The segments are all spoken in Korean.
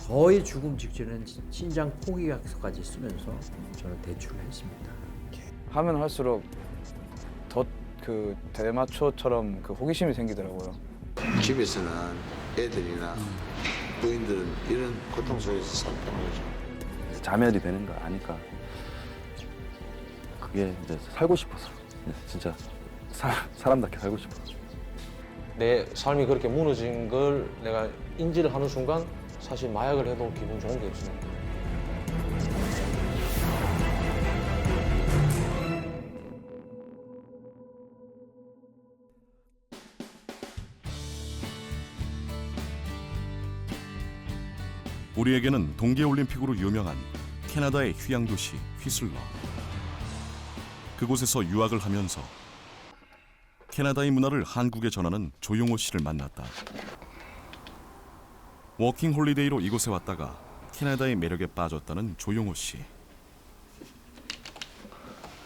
거의 죽음 직전엔 신장 포기약서까지 쓰면서 저는 대출을 했습니다. 하면 할수록 더 그 대마초처럼 그 호기심이 생기더라고요. 집에서는 애들이나 부인들은 이런 고통 속에서 살다는 거죠. 자멸이 되는 거 아니까 그게 이제 살고 싶어서 진짜 사람답게 살고 싶어서. 내 삶이 그렇게 무너진 걸 내가 인지를 하는 순간 사실 마약을 해도 기분 좋은 게 없습니다. 우리에게는 동계올림픽으로 유명한 캐나다의 휴양도시 휘슬러. 그곳에서 유학을 하면서 캐나다의 문화를 한국에 전하는 조용호 씨를 만났다. 워킹 홀리데이로 이곳에 왔다가 캐나다의 매력에 빠졌다는 조용호 씨.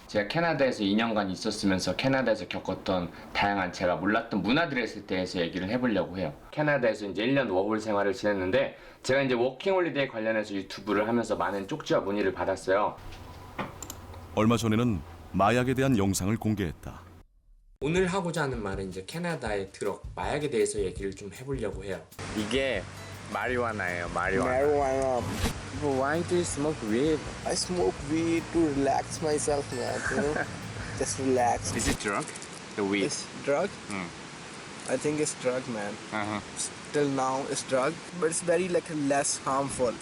제가 캐나다에서 2년간 있었으면서 캐나다에서 겪었던 다양한 제가 몰랐던 문화들에 대해서 얘기를 해보려고 해요. 캐나다에서 이제 1년 워홀 생활을 지냈는데 제가 이제 워킹홀리데이 관련해서 유튜브를 하면서 많은 쪽지와 문의를 받았어요. 얼마 전에는 마약에 대한 영상을 공개했다. 오늘 하고자 하는 말은 이제 캐나다의 드럭, 마약에 대해서 얘기를 좀 해보려고 해요. 이게 마리화나예요, 마리화나. Marijuana. But why do you smoke weed? I smoke weed to relax myself, man. You know, just relax. Is it drug? The weed? It's drug. I think it's drug, man. Uh-huh. Till now, it's drug, but it's very like less harmful.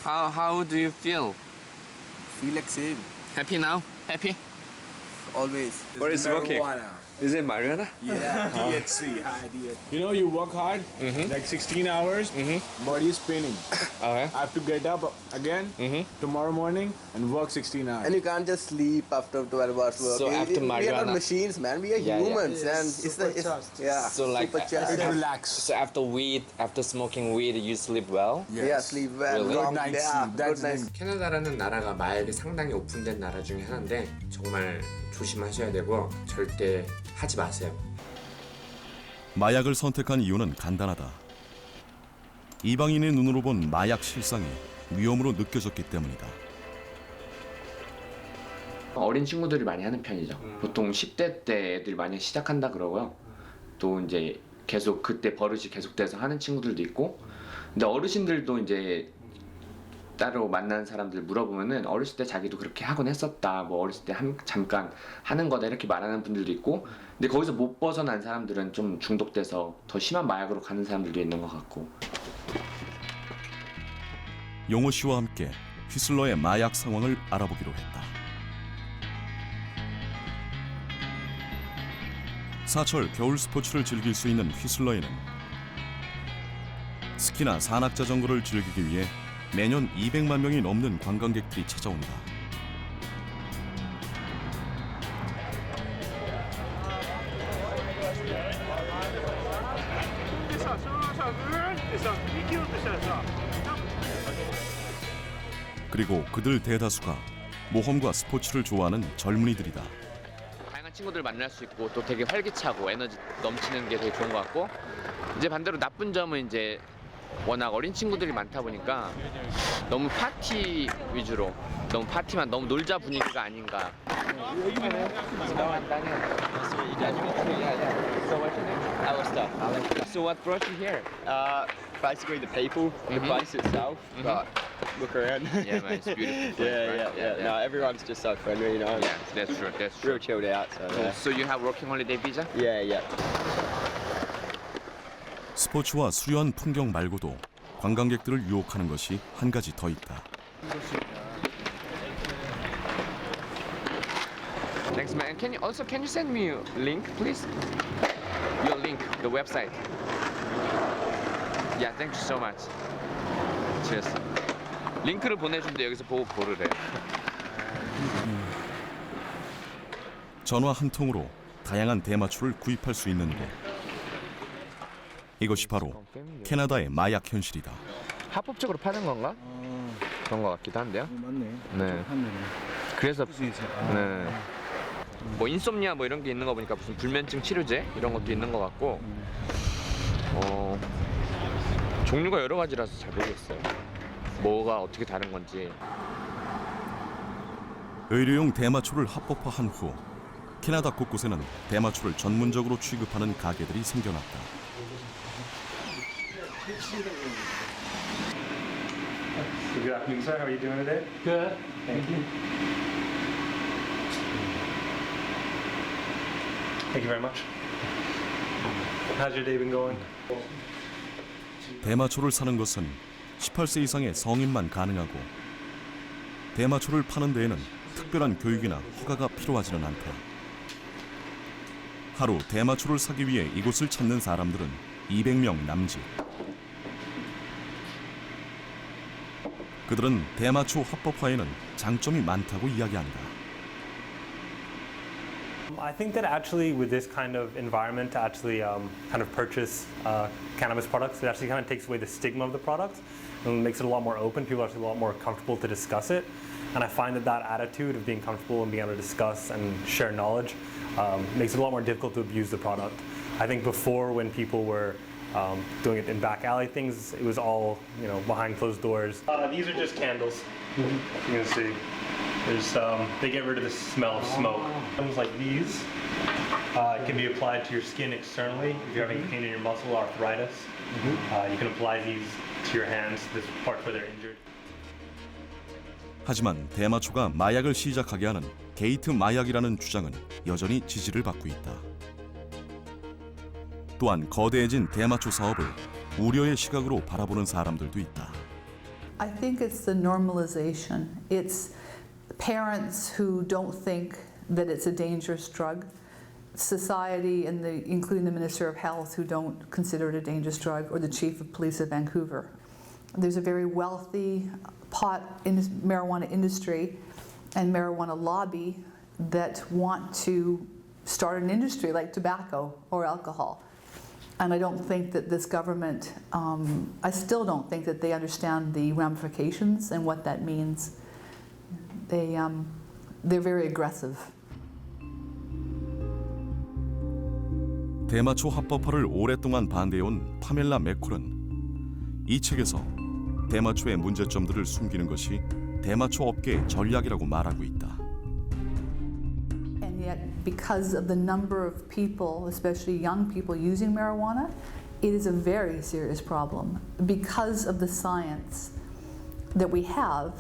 How do you feel? Feel like same, Happy now? Happy? always. What is smoking? Is it marijuana? Yeah, THC, high THC. You know, you work hard, like 16 hours, body is spinning. Okay. I have to get up again tomorrow morning and work 16 hours. And you can't just sleep after 12 hours work. So after we are not marijuana- machines, man. We are Yeah, yeah. humans, and it's the yeah. So like- super It chest. relax. So after smoking weed, you sleep well? Yeah, sleep well. Really? Long, Good night yeah, sleep. That's good night. 캐나다라는 나라가 마약이 상당히 오픈된 나라 중에 하나인데 정말 조심하셔야 되고 절대 하지 마세요. 마약을 선택한 이유는 간단하다. 이방인의 눈으로 본 마약 실상이 위험으로 느껴졌기 때문이다. 어린 친구들이 많이 하는 편이죠. 보통 10대 때 애들이 많이 시작한다 그러고요. 또 이제 계속 그때 버릇이 계속돼서 하는 친구들도 있고, 근데 어르신들도 이제 따로 만난 사람들 물어보면은 어렸을 때 자기도 그렇게 하곤 했었다, 뭐 어렸을 때 잠깐 하는 거다 이렇게 말하는 분들도 있고, 근데 거기서 못 벗어난 사람들은 좀 중독돼서 더 심한 마약으로 가는 사람들도 있는 것 같고. 용호 씨와 함께 휘슬러의 마약 상황을 알아보기로 했다. 사철 겨울 스포츠를 즐길 수 있는 휘슬러에는 스키나 산악 자전거를 즐기기 위해 매년 200만 명이 넘는 관광객들이 찾아온다. 그리고 그들 대다수가 모험과 스포츠를 좋아하는 젊은이들이다. 다양한 친구들 만날 수 있고 또 되게 활기차고 에너지 넘치는 게 되게 좋은 것 같고, 이제 반대로 나쁜 점은 이제 워낙 어린 친구들이 많다 보니까 너무 파티 위주로, 너무 파티만, 너무 놀자 분위기가 아닌가. So what brought you here? Basically the people, the place itself. But look around. Yeah, man, it's beautiful place, right? No, everyone's just so friendly, you know. Yeah, that's true, that's true. Real chilled out. So Cool. So you have working holiday visa? yeah. 스포츠와 수려한 풍경 말고도 관광객들을 유혹하는 것이 한 가지 더 있다. Thanks, man. Can you send me a link, please? Your link, the website. Yeah, thank you so much. Cheers. 링크를 보내준대. 여기서 보고 고르래. 전화 한 통으로 다양한 대마초를 구입할 수 있는 곳. 이것이 바로 캐나다의 마약 현실이다. 합법적으로 파는 건가? 그런 것 같기도 한데요. 맞네. 네. 그래서 네. 뭐 인솜니아 뭐 이런 게 있는 거 보니까 무슨 불면증 치료제 이런 것도 있는 것 같고, 종류가 여러 가지라서 잘 모르겠어요. 뭐가 어떻게 다른 건지. 의료용 대마초를 합법화한 후 캐나다 곳곳에는 대마초를 전문적으로 취급하는 가게들이 생겨났다. Good afternoon, sir. How are you doing today? Good. Thank you. Thank you very much. How's your day been going? 대마초를 사는 것은 18세 이상의 성인만 가능하고 대마초를 파는 데에는 특별한 교육이나 허가가 필요하지는 않다. 하루 대마초를 사기 위해 이곳을 찾는 사람들은 200명 남짓. 그들은 대마초 합법화에는 장점이 많다고 이야기한다. I think that actually with this kind of environment to actually kind of purchase cannabis products, it actually kind of takes away the stigma of the products and makes it a lot more open. People are actually a lot more comfortable to discuss it. And I find that that attitude of being comfortable and being able to discuss and share knowledge makes it a lot more difficult to abuse the product. I think before, when people were doing it in back alley things, it was all, you know, behind closed doors. These are just candles. You can see. There's they get rid of the smell of smoke. Things like these can be applied to your skin externally if you're having pain in your muscle, arthritis. You can apply these to your hands, this part where they're injured. 하지만 대마초가 마약을 시작하게 하는 게이트 마약이라는 주장은 여전히 지지를 받고 있다. 또한 거대해진 대마초 사업을 우려의 시각으로 바라보는 사람들도 있다. I think it's the normalization. It's parents who don't think that it's a dangerous drug, society and including the Minister of Health who don't consider it a dangerous drug, or the Chief of Police of Vancouver. There's a very wealthy marijuana industry and marijuana lobby that want to start an industry like tobacco or alcohol. And I don't think that this government, I still don't think that they understand the ramifications and what that means. They're very aggressive. 대마초 합법화를 오랫동안 반대해온 파멜라 맥콜은 이 책에서 대마초의 문제점들을 숨기는 것이 대마초 업계의 전략이라고 말하고 있다. And yet, because of the number of people, especially young people using marijuana, it is a very serious problem. Because of the science that we have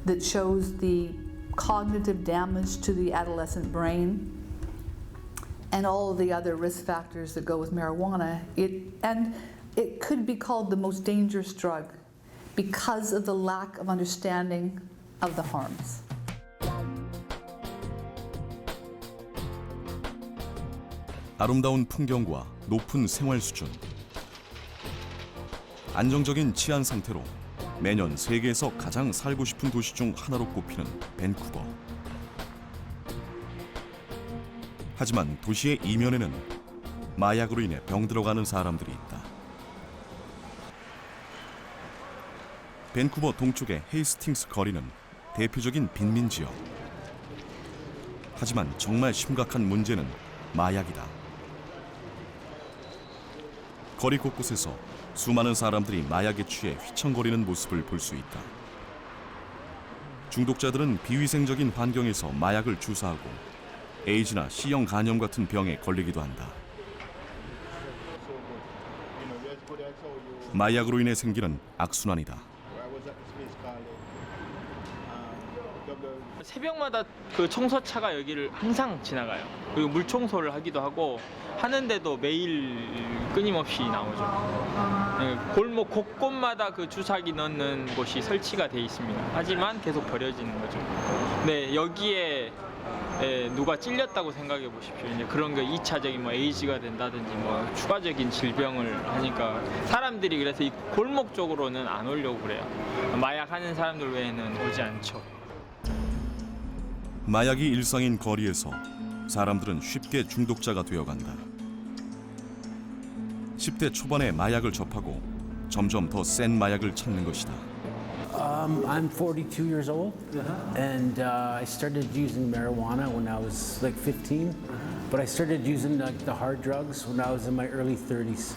that shows the cognitive damage to the adolescent brain and all of the other risk factors that go with marijuana, it could be called the most dangerous drug because of the lack of understanding of the harms. 아름다운 풍경과 높은 생활 수준, 안정적인 치안 상태로 매년 세계에서 가장 살고 싶은 도시 중 하나로 꼽히는 밴쿠버. 하지만 도시의 이면에는 마약으로 인해 병들어가는 사람들이 있다. 밴쿠버 동쪽의 헤이스팅스 거리는 대표적인 빈민 지역. 하지만 정말 심각한 문제는 마약이다. 거리 곳곳에서 수많은 사람들이 마약에 취해 휘청거리는 모습을 볼 수 있다. 중독자들은 비위생적인 환경에서 마약을 주사하고 에이즈나 C형 간염 같은 병에 걸리기도 한다. 마약으로 인해 생기는 악순환이다. 새벽마다 그 청소차가 여기를 항상 지나가요. 그리고 물 청소를 하기도 하고 하는데도 매일 끊임없이 나오죠. 골목 곳곳마다 그 주사기 넣는 곳이 설치가 돼 있습니다. 하지만 계속 버려지는 거죠. 네, 여기에 누가 찔렸다고 생각해 보십시오. 이제 그런 게 2차적인 뭐 에이즈가 된다든지 뭐 추가적인 질병을 하니까 사람들이 그래서 이 골목 쪽으로는 안 오려고 그래요. 마약하는 사람들 외에는 오지 않죠. 마약이 일상인 거리에서 사람들은 쉽게 중독자가 되어간다. 10대 초반에 마약을 접하고 점점 더 센 마약을 찾는 것이다. I'm 42 years old, and I started using marijuana when I was like 15, but I started using the hard drugs when I was in my early 30s.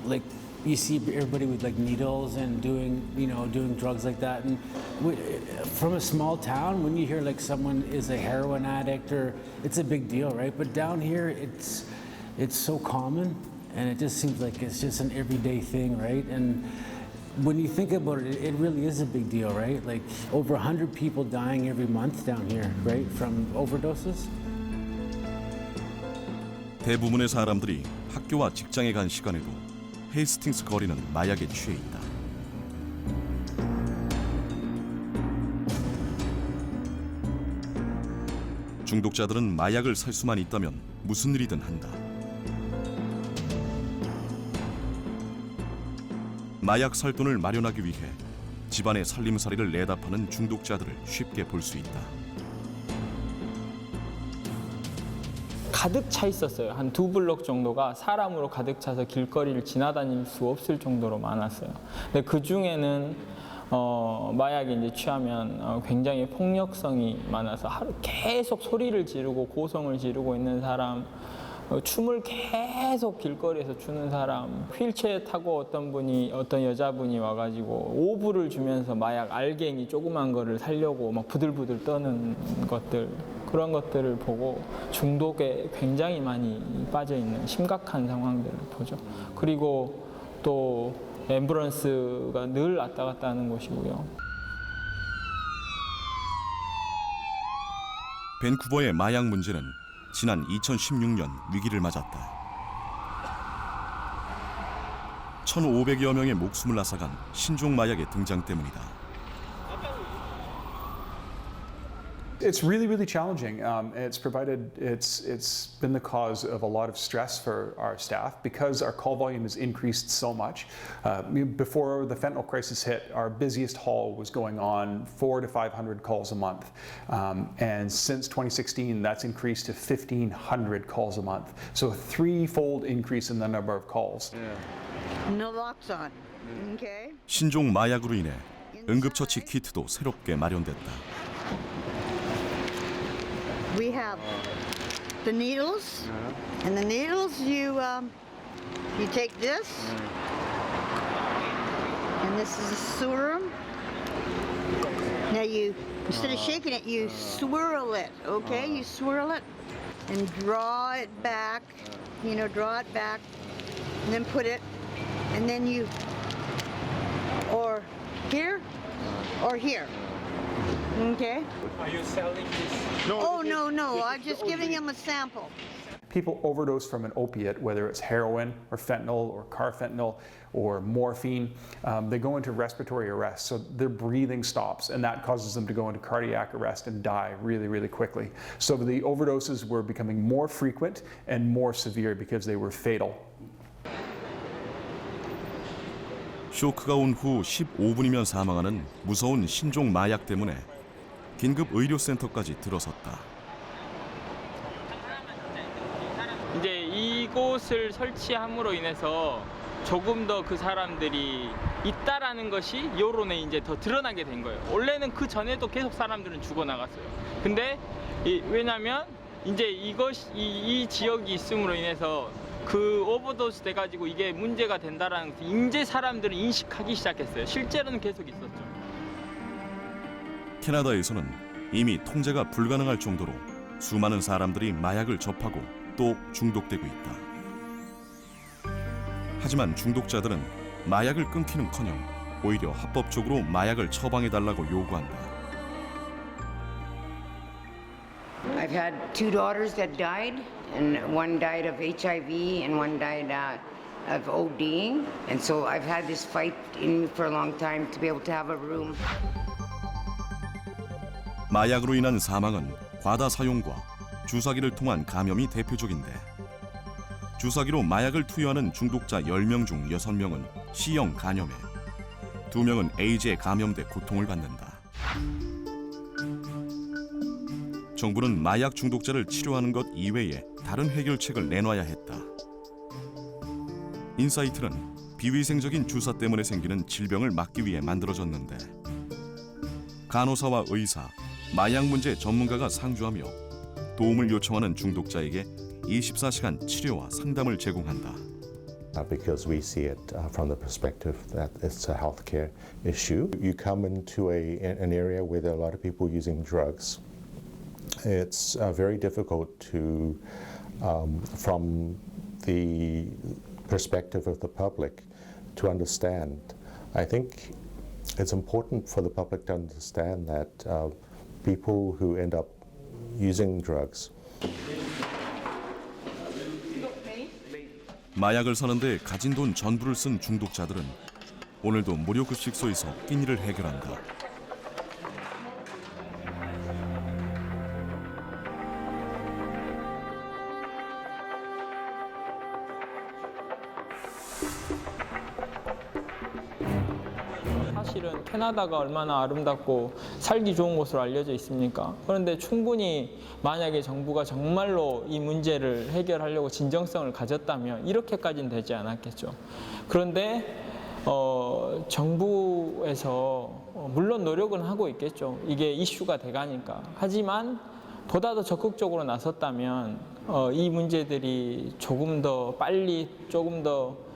Like you see everybody with like needles and doing drugs like that. And from a small town, when you hear like someone is a heroin addict, or it's a big deal, right? But down here, it's so common, and it just seems like it's just an everyday thing, right? And when you think about it, it really is a big deal, right? Like over 100 people dying every month down here, right, from overdoses. 대부분의 사람들이 학교와 직장에 간 시간에도 헤이스팅스 거리는 마약에 취해 있다. 중독자들은 마약을 살 수만 있다면 무슨 일이든 한다. 마약 살 돈을 마련하기 위해 집안의 살림살이를 내다 파는 중독자들을 쉽게 볼 수 있다. 가득 차 있었어요. 한 2블록 정도가 사람으로 가득 차서 길거리를 지나다닐 수 없을 정도로 많았어요. 근데 그 중에는 마약에 이제 취하면 굉장히 폭력성이 많아서 하루 계속 소리를 지르고 고성을 지르고 있는 사람, 춤을 계속 길거리에서 추는 사람, 휠체어 타고 어떤 여자분이 와가지고 오브를 주면서 마약 알갱이 조그만 거를 살려고 막 부들부들 떠는 것들, 그런 것들을 보고 중독에 굉장히 많이 빠져 있는 심각한 상황들을 보죠. 그리고 또 앰뷸런스가 늘 왔다 갔다 하는 곳이고요. 밴쿠버의 마약 문제는 지난 2016년 위기를 맞았다. 1,500여 명의 목숨을 앗아간 신종 마약의 등장 때문이다. It's really challenging. It's been the cause of a lot of stress for our staff because our call volume has increased so much. Before the fentanyl crisis hit, our busiest haul was going on 400 to 500 calls a month. And since 2016, that's increased to 1,500 calls a month. So a threefold increase in the number of calls. Naloxone. Okay. 신종 마약으로 인해 응급처치 키트도 새롭게 마련됐다. We have the needles, and the needles you take this, and this is a serum. Now instead of shaking it, you swirl it. Okay, you swirl it and draw it back. Draw it back, and then put it, and then you or here or here. Okay. Are you selling this? No. I'm just giving him a sample. People overdose from an opiate, whether it's heroin or fentanyl or carfentanil or morphine. They go into respiratory arrest, so their breathing stops, and that causes them to go into cardiac arrest and die really quickly. So the overdoses were becoming more frequent and more severe because they were fatal. 쇼크가 온 후 15분이면 사망하는 무서운 신종 마약 때문에 긴급 의료센터까지 들어섰다. 이제 이곳을 설치함으로 인해서 조금 더 그 사람들이 있다라는 것이 여론에 이제 더 드러나게 된 거예요. 원래는 그 전에도 계속 사람들은 죽어나갔어요. 근데 왜냐면 이제 이 지역이 있음으로 인해서 그 오버도스 돼가지고 이게 문제가 된다라는 것을 이제 사람들은 인식하기 시작했어요. 실제로는 계속 있었죠. 캐나다에서는 이미 통제가 불가능할 정도로 수많은 사람들이 마약을 접하고 또 중독되고 있다. 하지만 중독자들은 마약을 끊기는커녕 오히려 합법적으로 마약을 처방해달라고 요구한다. I've had 2 daughters that died, and one died of HIV and one died of ODing. And so I've had this fight in me for a long time to be able to have a room. 마약으로 인한 사망은 과다 사용과 주사기를 통한 감염이 대표적인데 주사기로 마약을 투여하는 중독자 10명 중 6명은 C형 간염에 2명은 에이즈에 감염돼 고통을 받는다. 정부는 마약 중독자를 치료하는 것 이외에 다른 해결책을 내놔야 했다. 인사이트는 비위생적인 주사 때문에 생기는 질병을 막기 위해 만들어졌는데 간호사와 의사, 마약 문제 전문가가 상주하며 도움을 요청하는 중독자에게 24시간 치료와 상담을 제공한다. because we see it from the perspective that it's a healthcare issue. You come into an area where there are a lot of people using drugs. It's very difficult to, from the perspective of the public, to understand. I think it's important for the public to understand that people who end up using drugs. 마약을 사는데 가진 돈 전부를 쓴 중독자들은 오늘도 무료급식소에서 끼니를 해결한다. 사실은 캐나다가 얼마나 아름답고 살기 좋은 곳으로 알려져 있습니까? 그런데 충분히 만약에 정부가 정말로 이 문제를 해결하려고 진정성을 가졌다면 이렇게까지는 되지 않았겠죠. 그런데 정부에서 물론 노력은 하고 있겠죠. 이게 이슈가 돼가니까. 하지만 보다 더 적극적으로 나섰다면 이 문제들이 조금 더 빨리 조금 더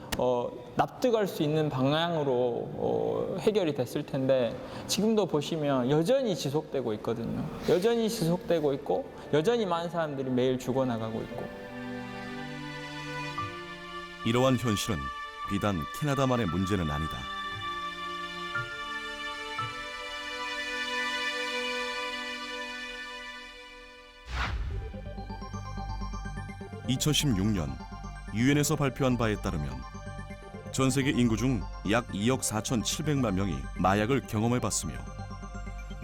납득할 수 있는 방향으로 해결이 됐을 텐데 지금도 보시면 여전히 지속되고 있거든요. 여전히 지속되고 있고 여전히 많은 사람들이 매일 죽어나가고 있고. 이러한 현실은 비단 캐나다만의 문제는 아니다. (2016년) 유엔에서 발표한 바에 따르면 전 세계 인구 중 약 2억 4,700만 명이 마약을 경험해봤으며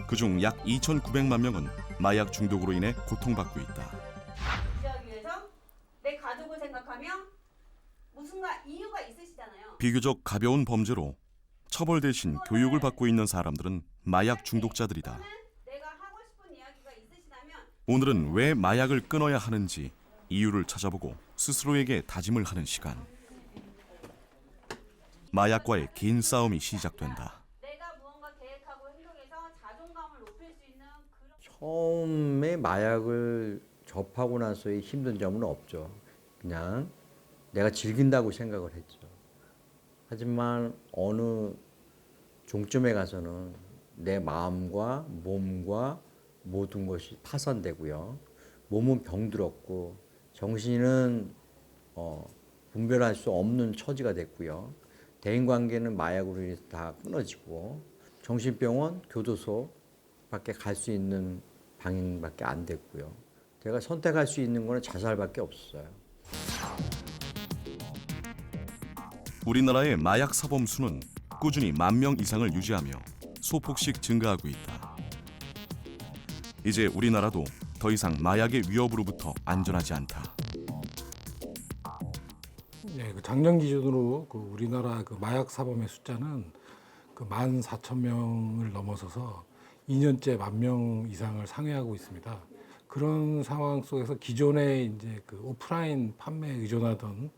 그중 약 2,900만 명은 마약 중독으로 인해 고통받고 있다. 유지하기 위해서 내 가족을 생각하며 무슨가 이유가 있으시잖아요. 비교적 가벼운 범죄로 처벌 대신 교육을 받고 있는 사람들은 마약 중독자들이다. 내가 하고 싶은 이야기가 있으시다면 오늘은 왜 마약을 끊어야 하는지 이유를 찾아보고 스스로에게 다짐을 하는 시간. 마약과의 긴 싸움이 시작된다. 내가 무언가 계획하고 행동해서 자존감을 높일 수 있는 그런 처음에 마약을 접하고 나서의 힘든 점은 없죠. 그냥 내가 즐긴다고 생각을 했죠. 하지만 어느 종점에 가서는 내 마음과 몸과 모든 것이 파산되고요. 몸은 병들었고 정신은 분별할 수 없는 처지가 됐고요. 대인관계는 마약으로 인해서 다 끊어지고 정신병원, 교도소밖에 갈 수 있는 방향밖에 안 됐고요. 제가 선택할 수 있는 거는 자살밖에 없었어요. 우리나라의 마약 사범 수는 꾸준히 10,000명 이상을 유지하며 소폭씩 증가하고 있다. 이제 우리나라도 더 이상 마약의 위협으로부터 안전하지 않다. 네, 작년 기준으로 우리나라 마약 사범의 숫자는 14,000명을 넘어서서 2년째 10,000명 이상을 상회하고 있습니다. 그런 상황 속에서 기존에 이제 오프라인 판매에 의존하던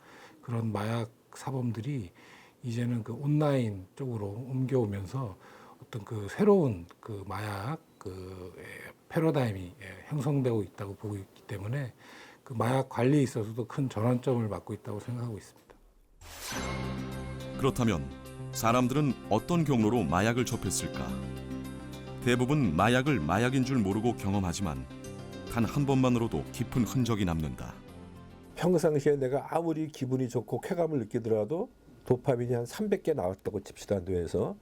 그런 마약 사범들이 이제는 온라인 쪽으로 옮겨오면서 어떤 새로운 마약 패러다임이 형성되고 있다고 보고 있기 때문에 마약 관리에 있어서도 큰 전환점을 맞고 있다고 생각하고 있습니다. 그렇다면 사람들은 어떤 경로로 마약을 접했을까? 대부분 마약을 마약인 줄 모르고 경험하지만 단 한 번만으로도 깊은 흔적이 남는다. 평상시에 내가 아무리 기분이 좋고 쾌감을 느끼더라도 도파민이 한 300개 나왔다고 칩시다, 뇌에서.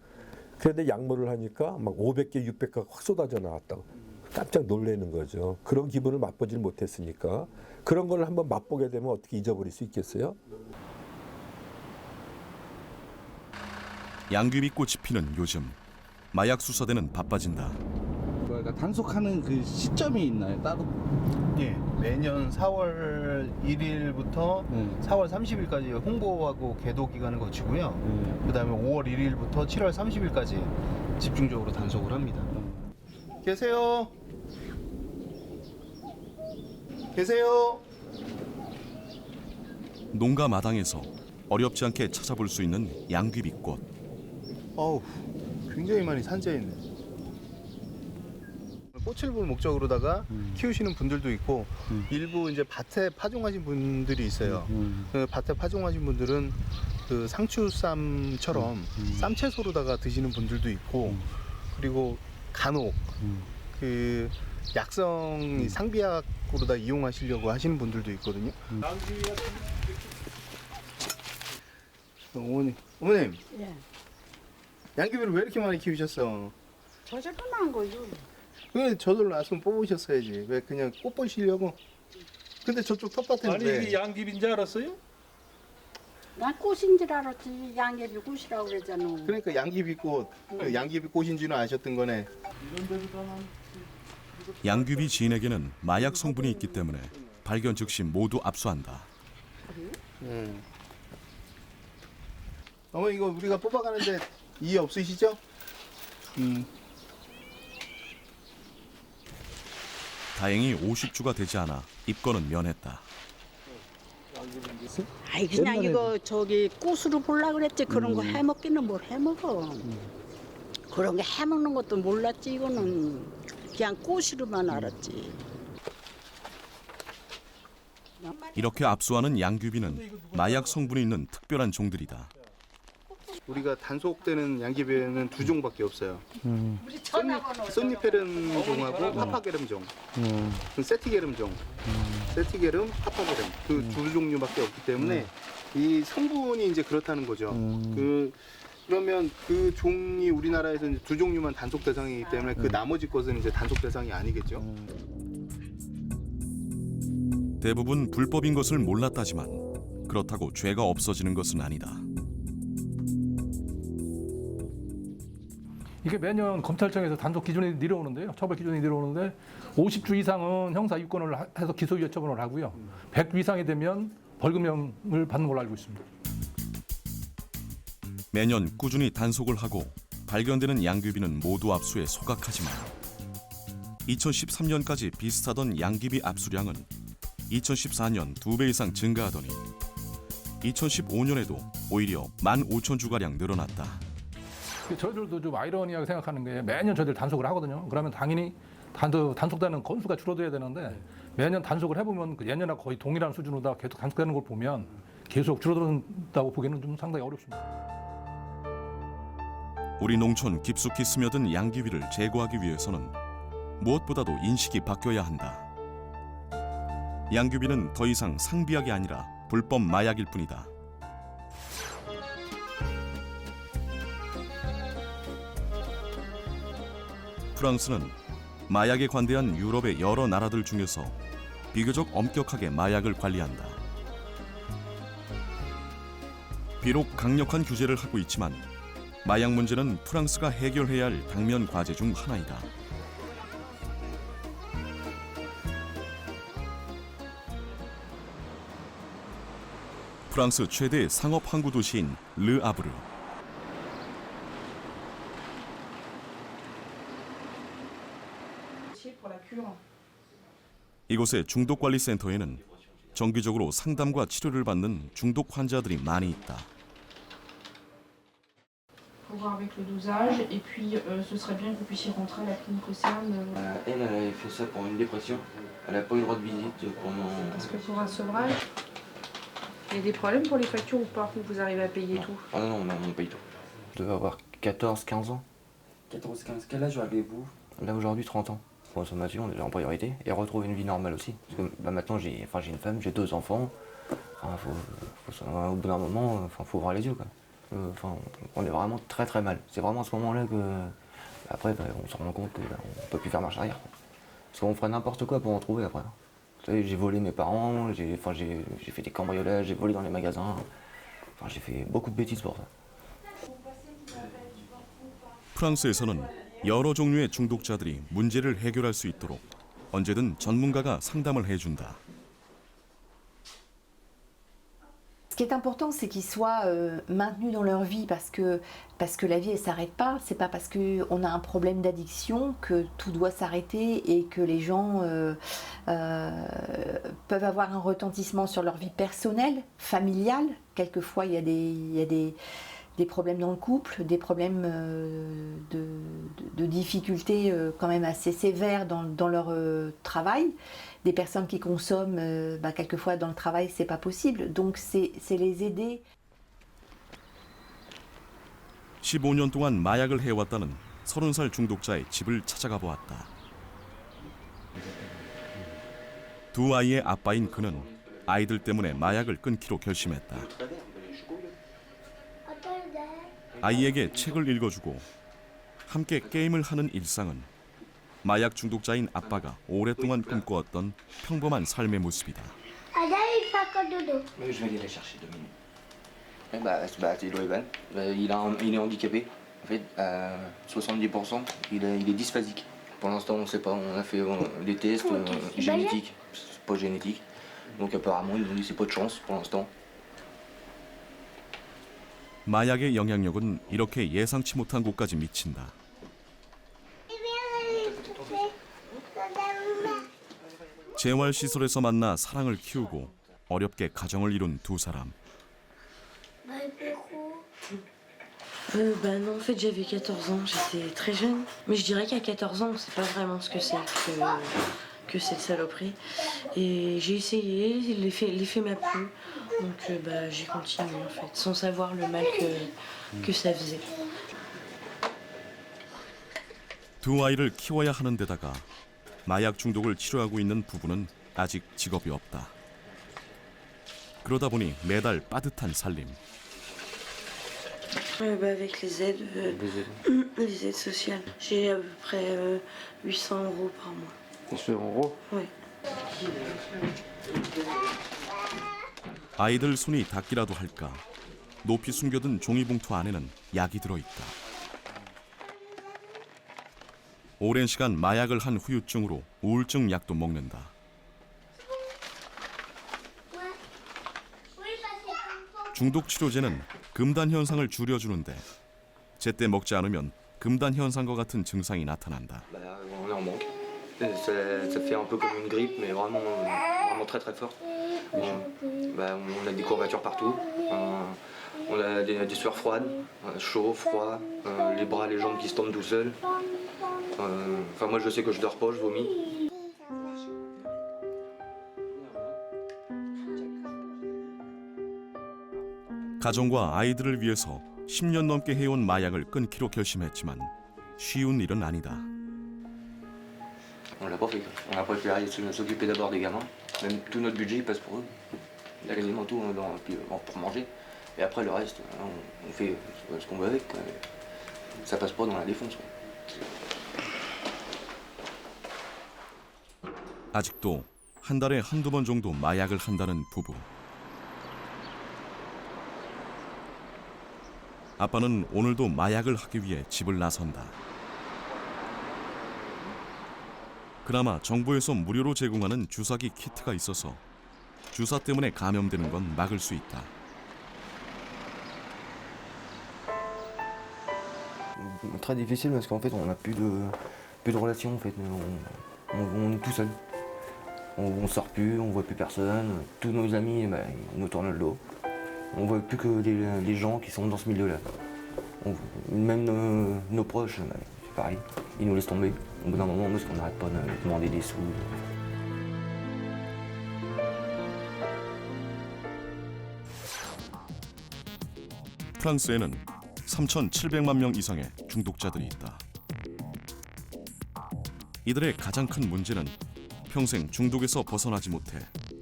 그런데 약물을 하니까 막 500개, 600개가 확 쏟아져 나왔다고. 깜짝 놀라는 거죠. 그런 기분을 맛보질 못했으니까. 그런 걸 한번 맛보게 되면 어떻게 잊어버릴 수 있겠어요? 양귀비꽃이 피는 요즘 마약 수사대는 바빠진다. 그러니까 단속하는 그 시점이 있나요? 따로? 예, 매년 4월 1일부터 4월 30일까지 홍보하고 계도 기간을 거치고요. 그다음에 5월 1일부터 7월 30일까지 집중적으로 단속을 합니다. 계세요? 계세요? 농가 마당에서 어렵지 않게 찾아볼 수 있는 양귀비꽃. 어우, 굉장히 많이 산재있네. 꽃을 볼 목적으로다가 키우시는 분들도 있고 일부 이제 밭에 파종하신 분들이 있어요. 그 밭에 파종하신 분들은 그 상추쌈처럼 쌈채소로다가 드시는 분들도 있고 그리고 간혹 그 약성 상비약으로다 이용하시려고 하시는 분들도 있거든요. 어머님. 예. 양귀비를 왜 이렇게 많이 키우셨어? 저작권한 거죠. 왜 저절로 났으면 뽑으셨어야지. 왜 그냥 꽃 보시려고? 근데 저쪽 텃밭에는 아니 왜? 이게 양귀비인 줄 알았어요? 난 꽃인 줄 알았지. 양귀비 꽃이라고 그랬잖아. 그러니까 양귀비 꽃, 그 양귀비 꽃인 줄은 아셨던 거네. 양귀비 진액에는 마약 성분이 있기 때문에 발견 즉시 모두 압수한다. 어머 이거 우리가 뽑아가는데 이의 없으시죠? 다행히 50주가 되지 않아 입건은 면했다. 아이 그냥 이거 저기 꽃으로 볼라 그랬지. 그런 거 해먹기는 뭘 해먹어. 그런 게 해먹는 것도 몰랐지. 이거는 그냥 꽃으로만 알았지. 이렇게 압수하는 양귀비는 마약 성분이 있는 특별한 종들이다. 우리가 단속되는 양귀비에는 두 종밖에 없어요. 썬니페름 종하고 파파게름 종, 세티게름 종, 세티게름, 파파게름 그 두 종류밖에 없기 때문에 이 성분이 이제 그렇다는 거죠. 그러면 그 종이 우리나라에서 이제 두 종류만 단속 대상이기 때문에 그 나머지 것은 이제 단속 대상이 아니겠죠. 대부분 불법인 것을 몰랐다지만 그렇다고 죄가 없어지는 것은 아니다. 이게 매년 검찰청에서 단속 기준이 내려오는데요. 처벌 기준이 내려오는데 50주 이상은 형사 입건을 해서 기소유예 처분을 하고요. 100주 이상이 되면 벌금형을 받는 걸로 알고 있습니다. 매년 꾸준히 단속을 하고 발견되는 양귀비는 모두 압수해 소각하지만 2013년까지 비슷하던 양귀비 압수량은 2014년 2배 이상 증가하더니 2015년에도 오히려 15,000주가량 늘어났다. 저희들도 좀 아이러니하게 생각하는 게 매년 저희들 단속을 하거든요. 그러면 당연히 단속되는 건수가 줄어들어야 되는데 매년 단속을 해보면 예년하고 거의 동일한 수준으로 계속 단속되는 걸 보면 계속 줄어든다고 보기에는 좀 상당히 어렵습니다. 우리 농촌 깊숙이 스며든 양귀비를 제거하기 위해서는 무엇보다도 인식이 바뀌어야 한다. 양귀비는 더 이상 상비약이 아니라 불법 마약일 뿐이다. 프랑스는 마약에 관대한 유럽의 여러 나라들 중에서 비교적 엄격하게 마약을 관리한다. 비록 강력한 규제를 하고 있지만 마약 문제는 프랑스가 해결해야 할 당면 과제 중 하나이다. 프랑스 최대 상업 항구 도시인 르 아브르. 이곳의 중독관리센터에는 정기적으로 상담과 치료를 받는 중독 환자들이 많이 있다. Faut voir avec le dosage et puis ce serait bien que vous puissiez rentrer à la clinique Océane. Elle avait fait ça pour une dépression. Elle n'a pas eu le droit de visite pendant. Parce que pour un sevrage, il y a des problèmes pour les factures ou pas? Vous arrivez à payer tout? Ah non, on paye tout. Je devais avoir 14-15 ans. 14-15, quel âge avez-vous? Là aujourd'hui 30 ans. Consommation déjà en priorité et retrouver une vie normale aussi. Parce que maintenant j'ai une femme, j'ai 2 enfants. Au bout d'un moment, faut ouvrir les yeux quoi. On est vraiment très très mal. C'est vraiment à ce moment-là que après on se rend compte qu'on ne peut plus faire marche arrière. Parce qu'on ferait n'importe quoi pour en trouver après. J'ai volé mes parents, j'ai fait des cambriolages, j'ai volé dans les magasins. J'ai fait beaucoup de bêtises pour ça. 프랑스에서는 여러 종류의 중독자들이 문제를 해결할 수 있도록 언제든 전문가가 상담을 해준다. Ce qui est important, c'est qu'ils soient maintenus dans leur vie parce que la vie, elle ne s'arrête pas. Ce n'est pas parce qu'on a un problème d'addiction que tout doit s'arrêter et que les gens peuvent avoir un retentissement sur leur vie personnelle, familiale. Quelquefois, il y a des problèmes dans le couple, des problèmes de difficultés quand même assez sévères dans leur travail. Des personnes qui consomment, quelquefois dans le travail, c'est pas possible. Donc c'est les aider. 15년 동안 마약을 해왔다는 30살 중독자의 집을 찾아가 보았다. 두 아이의 아빠인 그는 아이들 때문에 마약을 끊기로 결심했다. 아이에게 책을 읽어주고 함께 게임을 하는 일상은 마약 중독자인 아빠가 오랫동안 꿈꿔왔던 평범한 삶의 모습이다. Je vais aller les chercher 2 minutes. C'est Loeban. Il est handicapé. En fait, à 70%, il est dysphasique. Pour l'instant, on ne sait pas. On a fait des tests génétiques. C'est pas génétique. Donc apparemment, ils ont dit c'est pas de chance pour l'instant. 마약의 영향력은 이렇게 예상치 못한 곳까지 미친다. 재활시설에서 만나 사랑을 키우고 어렵게 가정을 이룬 두 사람. Non, en fait, j'avais 14 ans, j'étais très jeune. Mais je dirais qu'à 14 ans, on ne sait pas vraiment ce que c'est que cette saloperie. Et j'ai essayé, l'effet m'a plu. Donc j'ai continué, en fait, sans savoir le mal que ça faisait. 두 아이를 키워야 하는 데다가 마약 중독을 치료하고 있는 부부는 아직 직업이 없다. 그러다 보니 매달 빠듯한 살림. Avec les aides sociales, j'ai à peu près 800 € par mois. 800 €? Oui. 아이들 손이 닿기라도 할까 높이 숨겨둔 종이봉투 안에는 약이 들어있다. 오랜 시간 마약을 한 후유증으로 우울증 약도 먹는다. 중독 치료제는 금단 현상을 줄여주는데 제때 먹지 않으면 금단 현상과 같은 증상이 나타난다. On est en manque. Ça fait un peu comme une grippe, mais vraiment très très forte. On a des courbatures partout. On a des sueurs froides, chaud, froid, les bras, les jambes qui se tendent tout seuls. Enfin, moi je sais que je dors pas, je vomis. 가정과 아이들을 위해서 10년 넘게 해온 마약을 끊기로 결심했지만 쉬운 일은 아니다. On l'a pas fait. On a préféré s'occuper d'abord des gamins. Même tout notre budget passe pour eux. On a quasiment tout pour manger. Et après le reste, on fait ce qu'on veut avec. Ça passe pas dans la défonce. 아직도 한 달에 한두 번 정도 마약을 한다는 부부. 아빠는 오늘도 마약을 하기 위해 집을 나선다. 그나마 정부에서 무료로 제공하는 주사기 키트가 있어서 주사 때문에 감염되는 건 막을 수 있다. Très difficile parce qu'en fait on n'a plus de relations en fait. On est tout seul. On sort plus, on voit plus personne. Tous nos amis ils nous tournent le dos. On voit plus que les gens qui sont dans ce milieu-là. Même nos proches, c'est pareil. Ils nous laissent tomber. Au bout d'un moment, parce qu'on n'arrête pas de demander des sous. 프랑스에는 3,700만 명 이상의 중독자들이 있다. 이들의 가장 큰 문제는 평생 중독에서 벗어나지 못해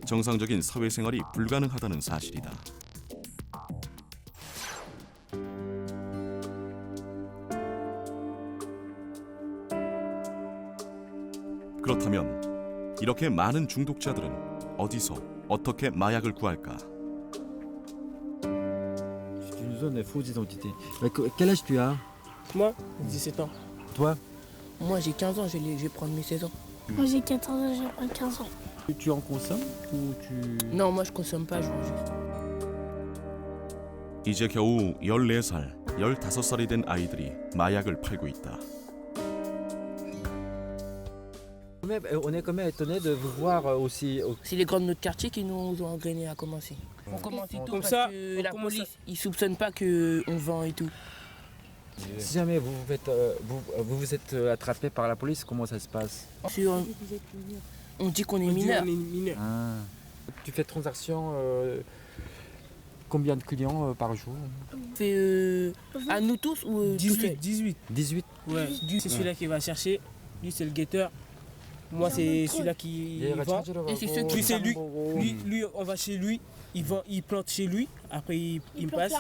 정상적인 사회생활이 불가능하다는 사실이다. 그렇다면 이렇게 많은 중독자들은 어디서 어떻게 마약을 구할까? Tu nous donnes des fausses identités. Quel âge tu as? Moi, 17 ans. Toi? Moi, j'ai 15 ans, je vais prendre mes 16 ans. Moi, j'ai 14 ans, je vais prendre 15 ans. Tu en consommes ou tu... Non, moi, je consomme pas, je mange juste. 이제 겨우 14살, 15살이 된 아이들이 마약을 팔고 있다. On est quand même étonné de vous voir aussi. C'est les grands de notre quartier qui nous ont engrainés à commencer. On commence et tout Comme parce ça, que la police, ils soupçonnent pas qu'on vend et tout. Si jamais vous êtes attrapé par la police, comment ça se passe? On dit qu'on est mineur. Ah. Tu fais transaction combien de clients par jour? On fait à nous tous ou 18. 18. Ouais, c'est celui-là qui va chercher, lui c'est le guetteur. Moi c'est celui-là qui vend. Et c'est ceux qui Lui c'est lui, on va chez lui, il plante chez lui, après il me passe.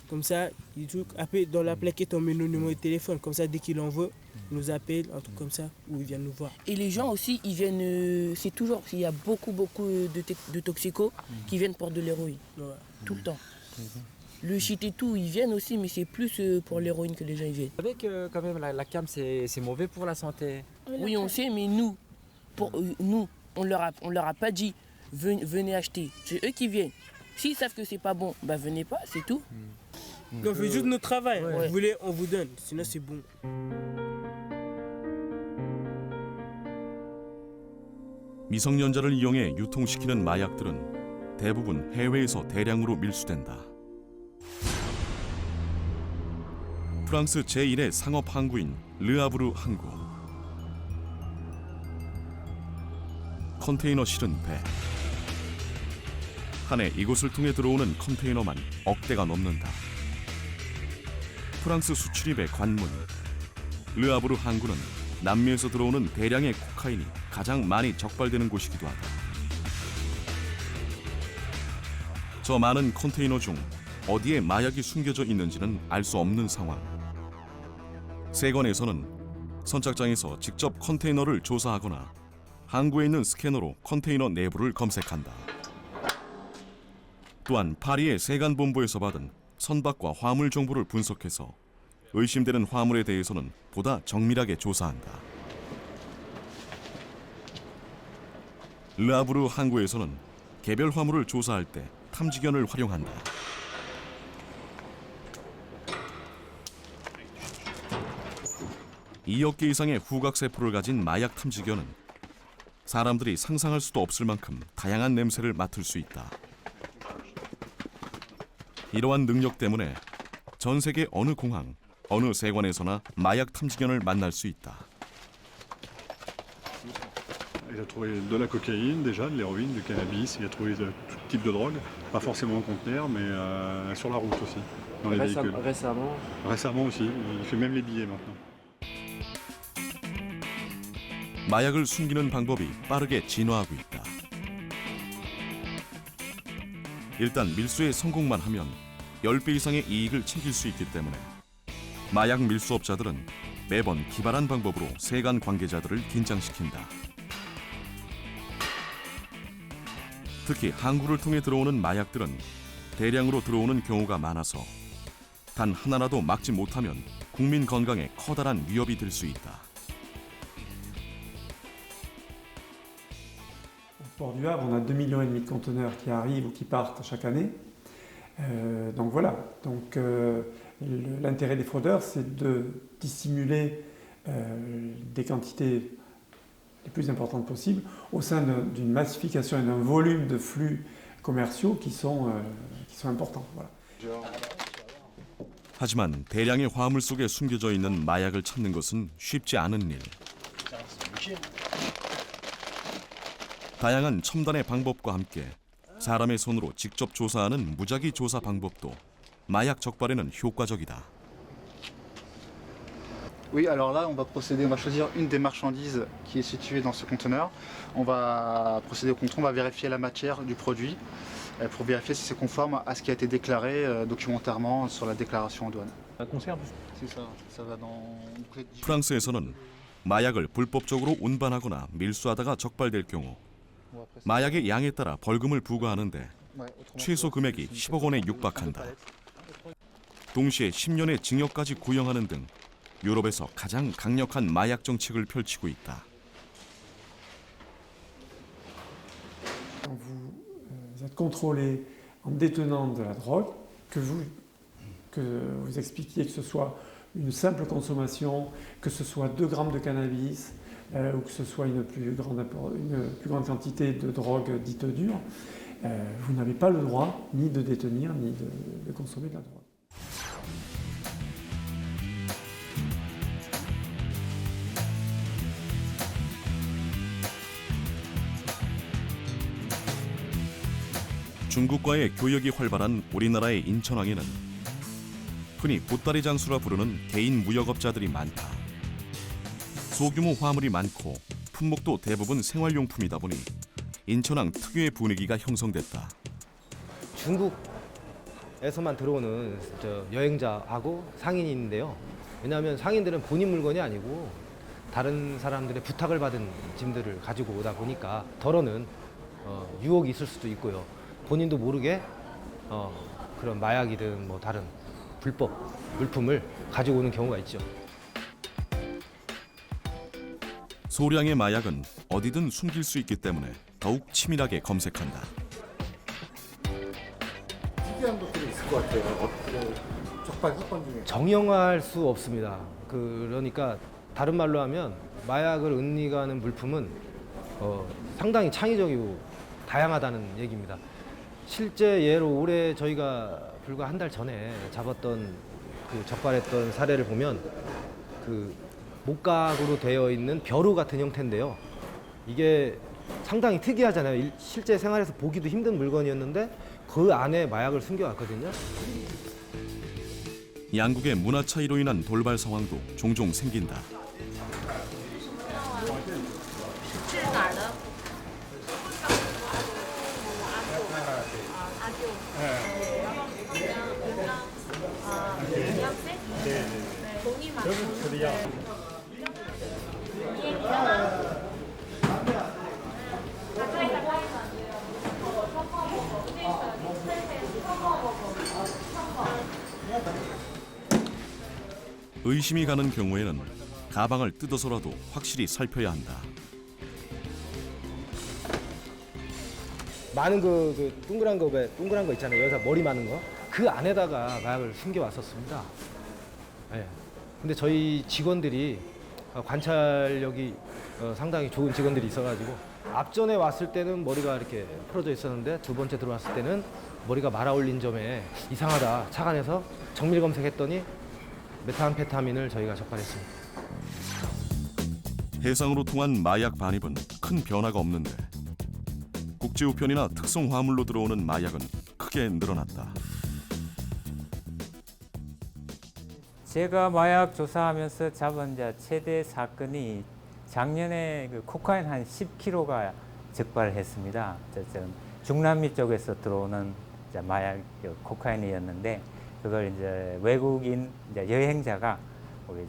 Comme ça, il truc. Après dans la plaquette on met nos numéros de téléphone, comme ça dès qu'il en veut, il nous appelle, un truc comme ça, ou il vient nous voir. Et les gens aussi, ils viennent, c'est toujours, il y a beaucoup de toxicos qui viennent pour de l'héroïne, tout le temps. Le shit et tout, ils viennent aussi, mais c'est plus pour l'héroïne que les gens y viennent. Avec quand même la cam, c'est mauvais pour la santé. Oui, on sait, mais nous, on leur a pas dit venez acheter. C'est eux qui viennent. S'ils savent que c'est pas bon, bah venez pas, c'est tout. On fait juste notre travail. Vous voulez, on vous donne, sinon c'est bon. 미성년자를 이용해 유통시키는 마약들은 대부분 해외에서 대량으로 밀수된다. 프랑스 제1의 상업 항구인 르아브르 항구. 컨테이너 실은 배. 한 해 이곳을 통해 들어오는 컨테이너만 억대가 넘는다. 프랑스 수출입의 관문. 르아브르 항구는 남미에서 들어오는 대량의 코카인이 가장 많이 적발되는 곳이기도 하다. 저 많은 컨테이너 중 어디에 마약이 숨겨져 있는지는 알 수 없는 상황. 세관에서는 선착장에서 직접 컨테이너를 조사하거나 항구에 있는 스캐너로 컨테이너 내부를 검색한다. 또한 파리의 세관본부에서 받은 선박과 화물 정보를 분석해서 의심되는 화물에 대해서는 보다 정밀하게 조사한다. 르아브르 항구에서는 개별 화물을 조사할 때 탐지견을 활용한다. (2억 개) 이상의 후각 세포를 가진 마약 탐지견은 사람들이 상상할 수도 없을 만큼 다양한 냄새를 맡을 수 있다. 이러한 능력 때문에 전 세계 어느 공항, 어느 세관에서나 마약 탐지견을 만날 수 있다. Il a trouvé de la cocaïne déjà, de l'héroïne, du cannabis, il a trouvé tout type de drogue, pas forcément en conteneur, mais sur la route aussi, dans les véhicules. Récemment? Récemment aussi, il fait même les billets maintenant. 마약을 숨기는 방법이 빠르게 진화하고 있다. 일단 밀수에 성공만 하면 10배 이상의 이익을 챙길 수 있기 때문에 마약 밀수업자들은 매번 기발한 방법으로 세관 관계자들을 긴장시킨다. 특히 항구를 통해 들어오는 마약들은 대량으로 들어오는 경우가 많아서 단 하나라도 막지 못하면 국민 건강에 커다란 위협이 될 수 있다. Au port du Havre, on a 2,5 millions de conteneurs qui arrivent ou qui partent chaque année. Donc voilà. Donc l'intérêt des fraudeurs, c'est de dissimuler des quantités les plus importantes possibles au sein d'une massification et d'un volume de flux commerciaux qui sont importants. Voilà. 하지만 대량의 화물 속에 숨겨져 있는 마약을 찾는 것은 쉽지 않은 일. 다양한 첨단의 방법과 함께 사람의 손으로 직접 조사하는 무작위 조사 방법도 마약 적발에는 효과적이다. Oui, alors là, on va choisir une des marchandises qui est située dans ce conteneur. On va procéder au contrôle, on va vérifier la matière du produit pour vérifier si c'est conforme à ce qui a été déclaré documentairement sur la déclaration en douane. La conserve? C'est ça, ça va dans... 프랑스에서는 마약을 불법적으로 운반하거나 밀수하다가 적발될 경우 마약의 양에 따라 벌금을 부과하는데 최소 금액이 10억 원에 육박한다. 동시에 10년의 징역까지 구형하는 등 유럽에서 가장 강력한 마약 정책을 펼치고 있다. Vous êtes contrôlé en détenant de la drogue, que vous expliquiez que ce soit une simple consommation, que ce soit 2 grammes de cannabis ou que ce soit une plus grande quantité de drogue dite dure, vous n'avez pas le droit ni de détenir ni de consommer de la drogue. 중국과의 교역이 활발한 우리나라의 인천항에는 흔히 보따리 장수라 부르는 개인 무역업자들이 많다. 소규모 화물이 많고 품목도 대부분 생활용품이다 보니 인천항 특유의 분위기가 형성됐다. 중국에서만 들어오는 여행자하고 상인이 있는데요. 왜냐하면 상인들은 본인 물건이 아니고 다른 사람들의 부탁을 받은 짐들을 가지고 오다 보니까 덜어는 유혹이 있을 수도 있고요. 본인도 모르게 그런 마약이든 뭐 다른 불법 물품을 가지고 오는 경우가 있죠. 소량의 마약은 어디든 숨길 수 있기 때문에 더욱 치밀하게 검색한다. 특이한 것들이 있을 것 같아요. 적발 사건 중에. 정형화할 수 없습니다. 그러니까 다른 말로 하면 마약을 은닉하는 물품은 상당히 창의적이고 다양하다는 얘기입니다. 실제 예로 올해 저희가 불과 한 달 전에 잡았던 적발했던 사례를 보면 목각으로 되어 있는 벼루 같은 형태인데요. 이게 상당히 특이하잖아요. 실제 생활에서 보기도 힘든 물건이었는데 그 안에 마약을 숨겨왔거든요. 양국의 문화 차이로 인한 돌발 상황도 종종 생긴다. 의심이 가는 경우에는 가방을 뜯어서라도 확실히 살펴야 한다. 많은 동그란 거 있잖아요. 여기서 머리 많은 거. 그 안에다가 마약을 숨겨왔었습니다. 네. 근데 저희 직원들이 관찰력이 상당히 좋은 직원들이 있어가지고 앞전에 왔을 때는 머리가 이렇게 풀어져 있었는데 두 번째 들어왔을 때는 머리가 말아 올린 점에 이상하다 착안해서 정밀 검색했더니 메탄페타민을 저희가 적발했습니다. 해상으로 통한 마약 반입은 큰 변화가 없는데 국제 우편이나 특송 화물로 들어오는 마약은 크게 늘어났다. 제가 마약 조사하면서 잡은 최대 사건이 작년에 코카인 한 10kg가 적발했습니다. 중남미 쪽에서 들어오는 마약 코카인이었는데 그걸 이제 외국인 여행자가 우리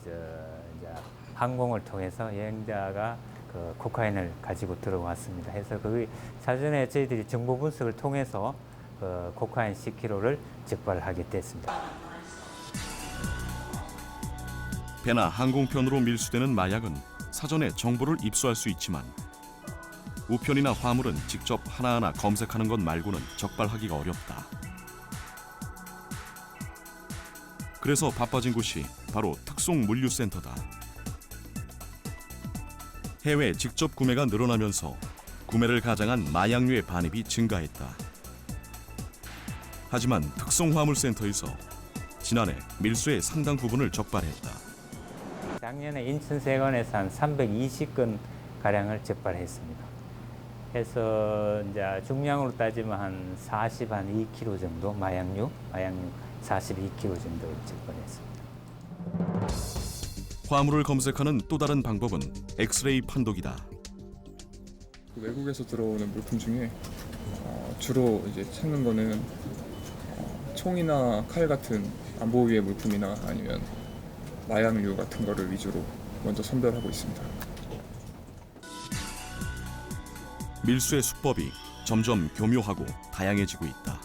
항공을 통해서 여행자가 그 코카인을 가지고 들어왔습니다. 해서 그 사전에 저희들이 정보 분석을 통해서 그 코카인 10kg를 적발하게 됐습니다. 배나 항공편으로 밀수되는 마약은 사전에 정보를 입수할 수 있지만 우편이나 화물은 직접 하나하나 검색하는 것 말고는 적발하기가 어렵다. 그래서 바빠진 곳이 바로 특송 물류센터다. 해외 직접 구매가 늘어나면서 구매를 가장한 마약류의 반입이 증가했다. 하지만 특송화물센터에서 지난해 밀수의 상당 부분을 적발했다. 작년에 인천세관에서 한 320건 가량을 적발했습니다. 해서 이제 중량으로 따지면 한 2kg 정도 마약류 42kg 정도를 적발했습니다. 화물을 검색하는 또 다른 방법은 엑스레이 판독이다. 외국에서 들어오는 물품 중에 주로 이제 찾는 거는 총이나 칼 같은 안보 위의 물품이나 아니면 마약류 같은 거를 위주로 먼저 선별하고 있습니다. 밀수의 수법이 점점 교묘하고 다양해지고 있다.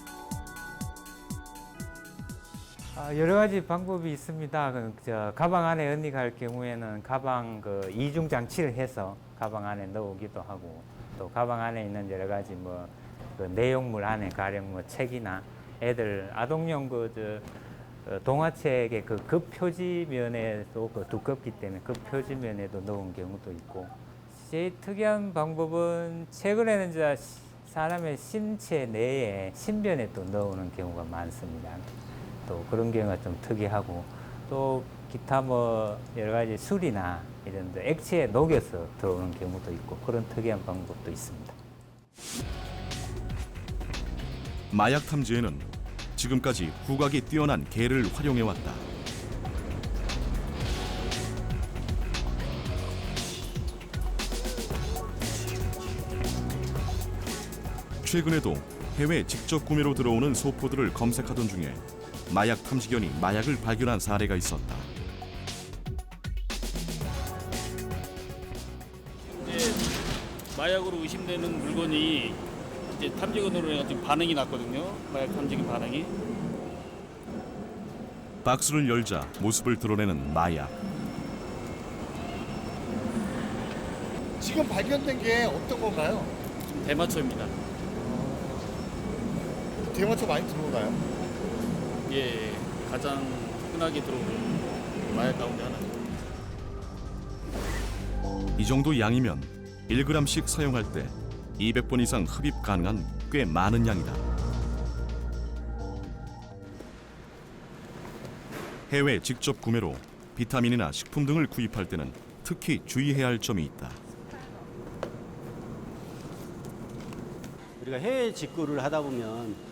여러 가지 방법이 있습니다. 가방 안에 은닉할 경우에는 가방 이중 장치를 해서 가방 안에 넣기도 하고 또 가방 안에 있는 여러 가지 내용물 안에 가령 책이나 애들 아동용 동화책의 급 표지면에도 두껍기 때문에 급 표지면에도 넣은 경우도 있고 제일 특이한 방법은 최근에는 이제 사람의 신체 내에 신변에 또 넣는 경우가 많습니다. 또 그런 경우가 좀 특이하고 또 기타 여러 가지 술이나 이런 데 액체에 녹여서 들어오는 경우도 있고 그런 특이한 방법도 있습니다. 마약 탐지에는 지금까지 후각이 뛰어난 개를 활용해왔다. 최근에도 해외 직접 구매로 들어오는 소포들을 검색하던 중에 마약 탐지견이 마약을 발견한 사례가 있었다. 이제 마약으로 의심되는 물건이 이제 탐지견으로 해가지고 반응이 났거든요. 마약 탐지견 반응이. 박스를 열자 모습을 드러내는 마약. 지금 발견된 게 어떤 건가요? 대마초입니다. 대마초 많이 들어오나요? 예, 가장 흔하게 들어오는 마약 가운데 하나죠. 이 정도 양이면 1g씩 사용할 때 200번 이상 흡입 가능한 꽤 많은 양이다. 해외 직접 구매로 비타민이나 식품 등을 구입할 때는 특히 주의해야 할 점이 있다. 우리가 해외 직구를 하다 보면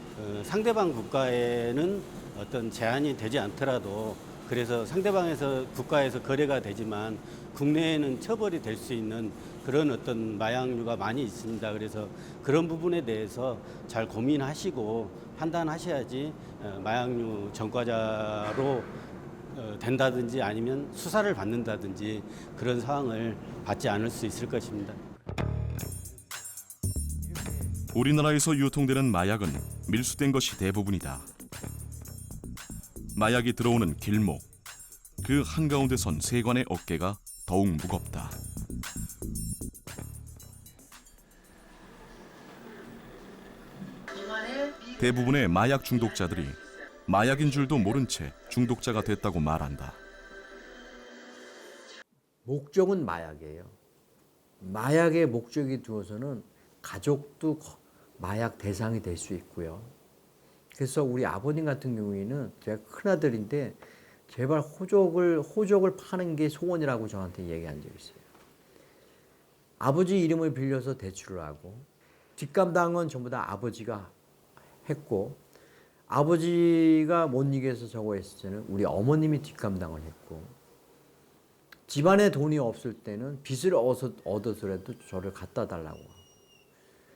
상대방 국가에는 어떤 제한이 되지 않더라도 그래서 상대방에서 국가에서 거래가 되지만 국내에는 처벌이 될 수 있는 그런 어떤 마약류가 많이 있습니다. 그래서 그런 부분에 대해서 잘 고민하시고 판단하셔야지 마약류 전과자로 된다든지 아니면 수사를 받는다든지 그런 상황을 받지 않을 수 있을 것입니다. 우리나라에서 유통되는 마약은 밀수된 것이 대부분이다. 마약이 들어오는 길목, 그 한가운데 선 세관의 어깨가 더욱 무겁다. 대부분의 마약 중독자들이 마약인 줄도 모른 채 중독자가 됐다고 말한다. 목적은 마약이에요. 마약의 목적이 두어서는 가족도 마약 대상이 될 수 있고요. 그래서 우리 아버님 같은 경우에는 제가 큰아들인데 제발 호적을 파는 게 소원이라고 저한테 얘기한 적이 있어요. 아버지 이름을 빌려서 대출을 하고 뒷감당은 전부 다 아버지가 했고 아버지가 못 이겨서 저거 했을 때는 우리 어머님이 뒷감당을 했고 집안에 돈이 없을 때는 빚을 얻어서라도 저를 갖다 달라고 하고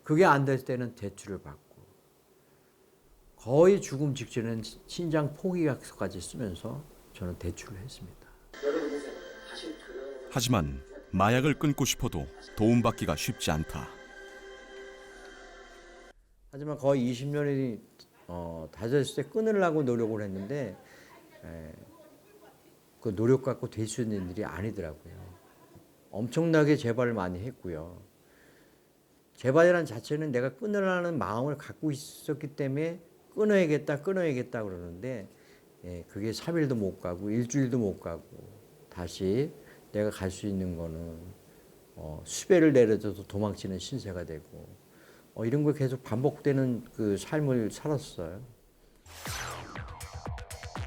그게 안 될 때는 대출을 받고 거의 죽음 직전엔 신장 포기약서까지 쓰면서 저는 대출을 했습니다. 하지만 마약을 끊고 싶어도 도움받기가 쉽지 않다. 하지만 거의 20년이 다졌을 때 끊으려고 노력을 했는데 그 노력 갖고 될 수 있는 일이 아니더라고요. 엄청나게 재발을 많이 했고요. 재발이라는 자체는 내가 끊으라는 마음을 갖고 있었기 때문에 끊어야겠다 그러는데 그게 3일도 못 가고 일주일도 못 가고 다시 내가 갈 수 있는 거는 수배를 내려줘도 도망치는 신세가 되고 이런 거 계속 반복되는 그 삶을 살았어요.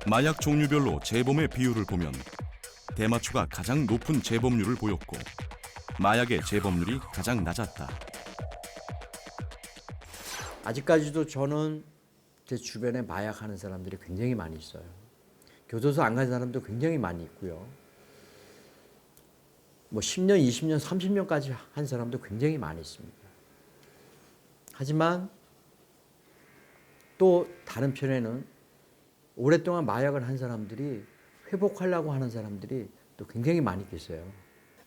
마약 종류별로 재범의 비율을 보면 대마초가 가장 높은 재범률을 보였고 마약의 재범률이 가장 낮았다. 아직까지도 저는 제 주변에 마약하는 사람들이 굉장히 많이 있어요. 교도소 안 간 사람도 굉장히 많이 있고요. 뭐 10년, 20년, 30년까지 한 사람도 굉장히 많이 있습니다. 하지만 또 다른 편에는 오랫동안 마약을 한 사람들이 회복하려고 하는 사람들이 또 굉장히 많이 계세요.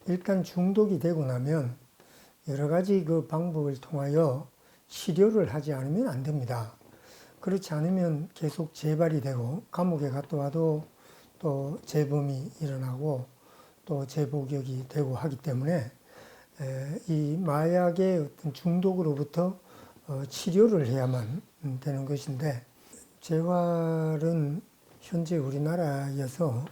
일단 중독이 되고 나면 여러 가지 그 방법을 통하여 치료를 하지 않으면 안 됩니다. 그렇지 않으면 계속 재발이 되고 감옥에 갔다 와도 또 재범이 일어나고 또 재복역이 되고 하기 때문에 이 마약의 어떤 중독으로부터 치료를 해야만 되는 것인데 재활은 현재 우리나라에서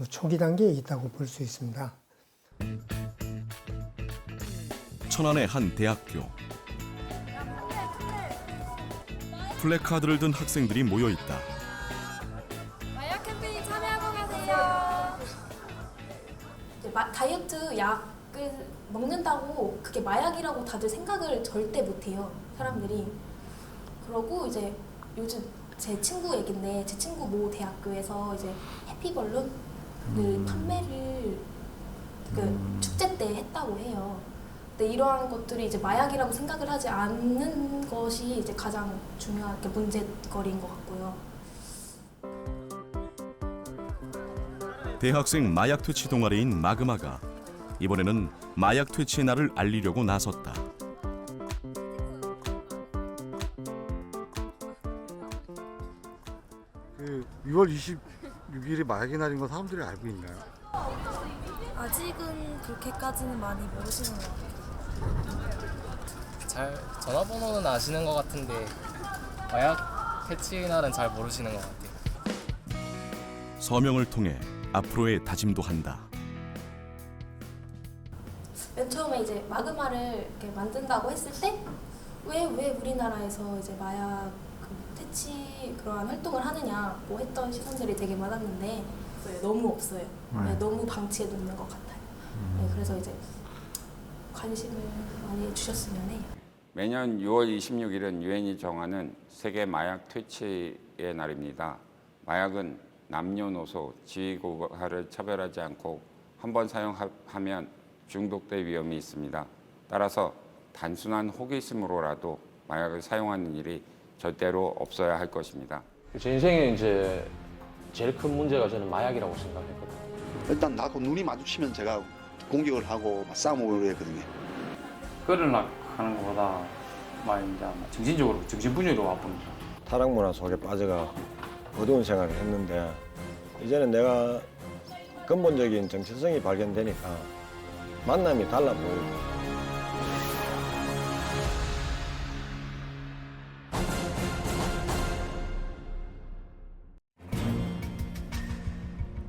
초기 단계에 있다고 볼 수 있습니다. 천안의 한 대학교. 플래카드를 든 학생들이 모여 있다. 마약 캠페인 참여하고 가세요. 다이어트 약을 먹는다고 그게 마약이라고 다들 생각을 절대 못해요. 사람들이. 그러고 이제 요즘 제 친구 얘긴데 제 친구 모 대학교에서 이제 해피벌룬을 판매를 그 축제 때 했다고 해요. 근데 이러한 것들이 이제 마약이라고 생각을 하지 않는 것이 이제 가장 중요한 문제거리인 것 같고요. 대학생 마약 퇴치 동아리인 마그마가 이번에는 마약 퇴치의 날을 알리려고 나섰다. 그 6월 26일이 마약의 날인 건 사람들이 알고 있나요? 아직은 그렇게까지는 많이 모르시는 것 같아요. 잘 전화번호는 아시는 것 같은데 마약 퇴치 날은 잘 모르시는 것 같아요. 서명을 통해 앞으로의 다짐도 한다. 맨 처음에 이제 마그마를 이렇게 만든다고 했을 때 왜 우리나라에서 이제 마약 퇴치 그러한 활동을 하느냐 뭐 했던 시선들이 되게 많았는데 너무 없어요. 너무 방치해 놓는 것 같아요. 그래서 이제 관심을 많이 주셨으면 해요. 매년 6월 26일은 유엔이 정하는 세계 마약 퇴치의 날입니다. 마약은 남녀노소, 지위고하를 차별하지 않고 한 번 사용하면 중독될 위험이 있습니다. 따라서 단순한 호기심으로라도 마약을 사용하는 일이 절대로 없어야 할 것입니다. 제 인생에 이제 제일 큰 문제가 저는 마약이라고 생각했거든요. 일단 나하고 눈이 마주치면 제가 공격을 하고 싸움을 했거든요. 끌으려 하는 것보다 이제 정신적으로 정신분열로 아픕니다. 타락 문화 속에 빠져가 어두운 생활을 했는데 이제는 내가 근본적인 정체성이 발견되니까 만남이 달라 보이고.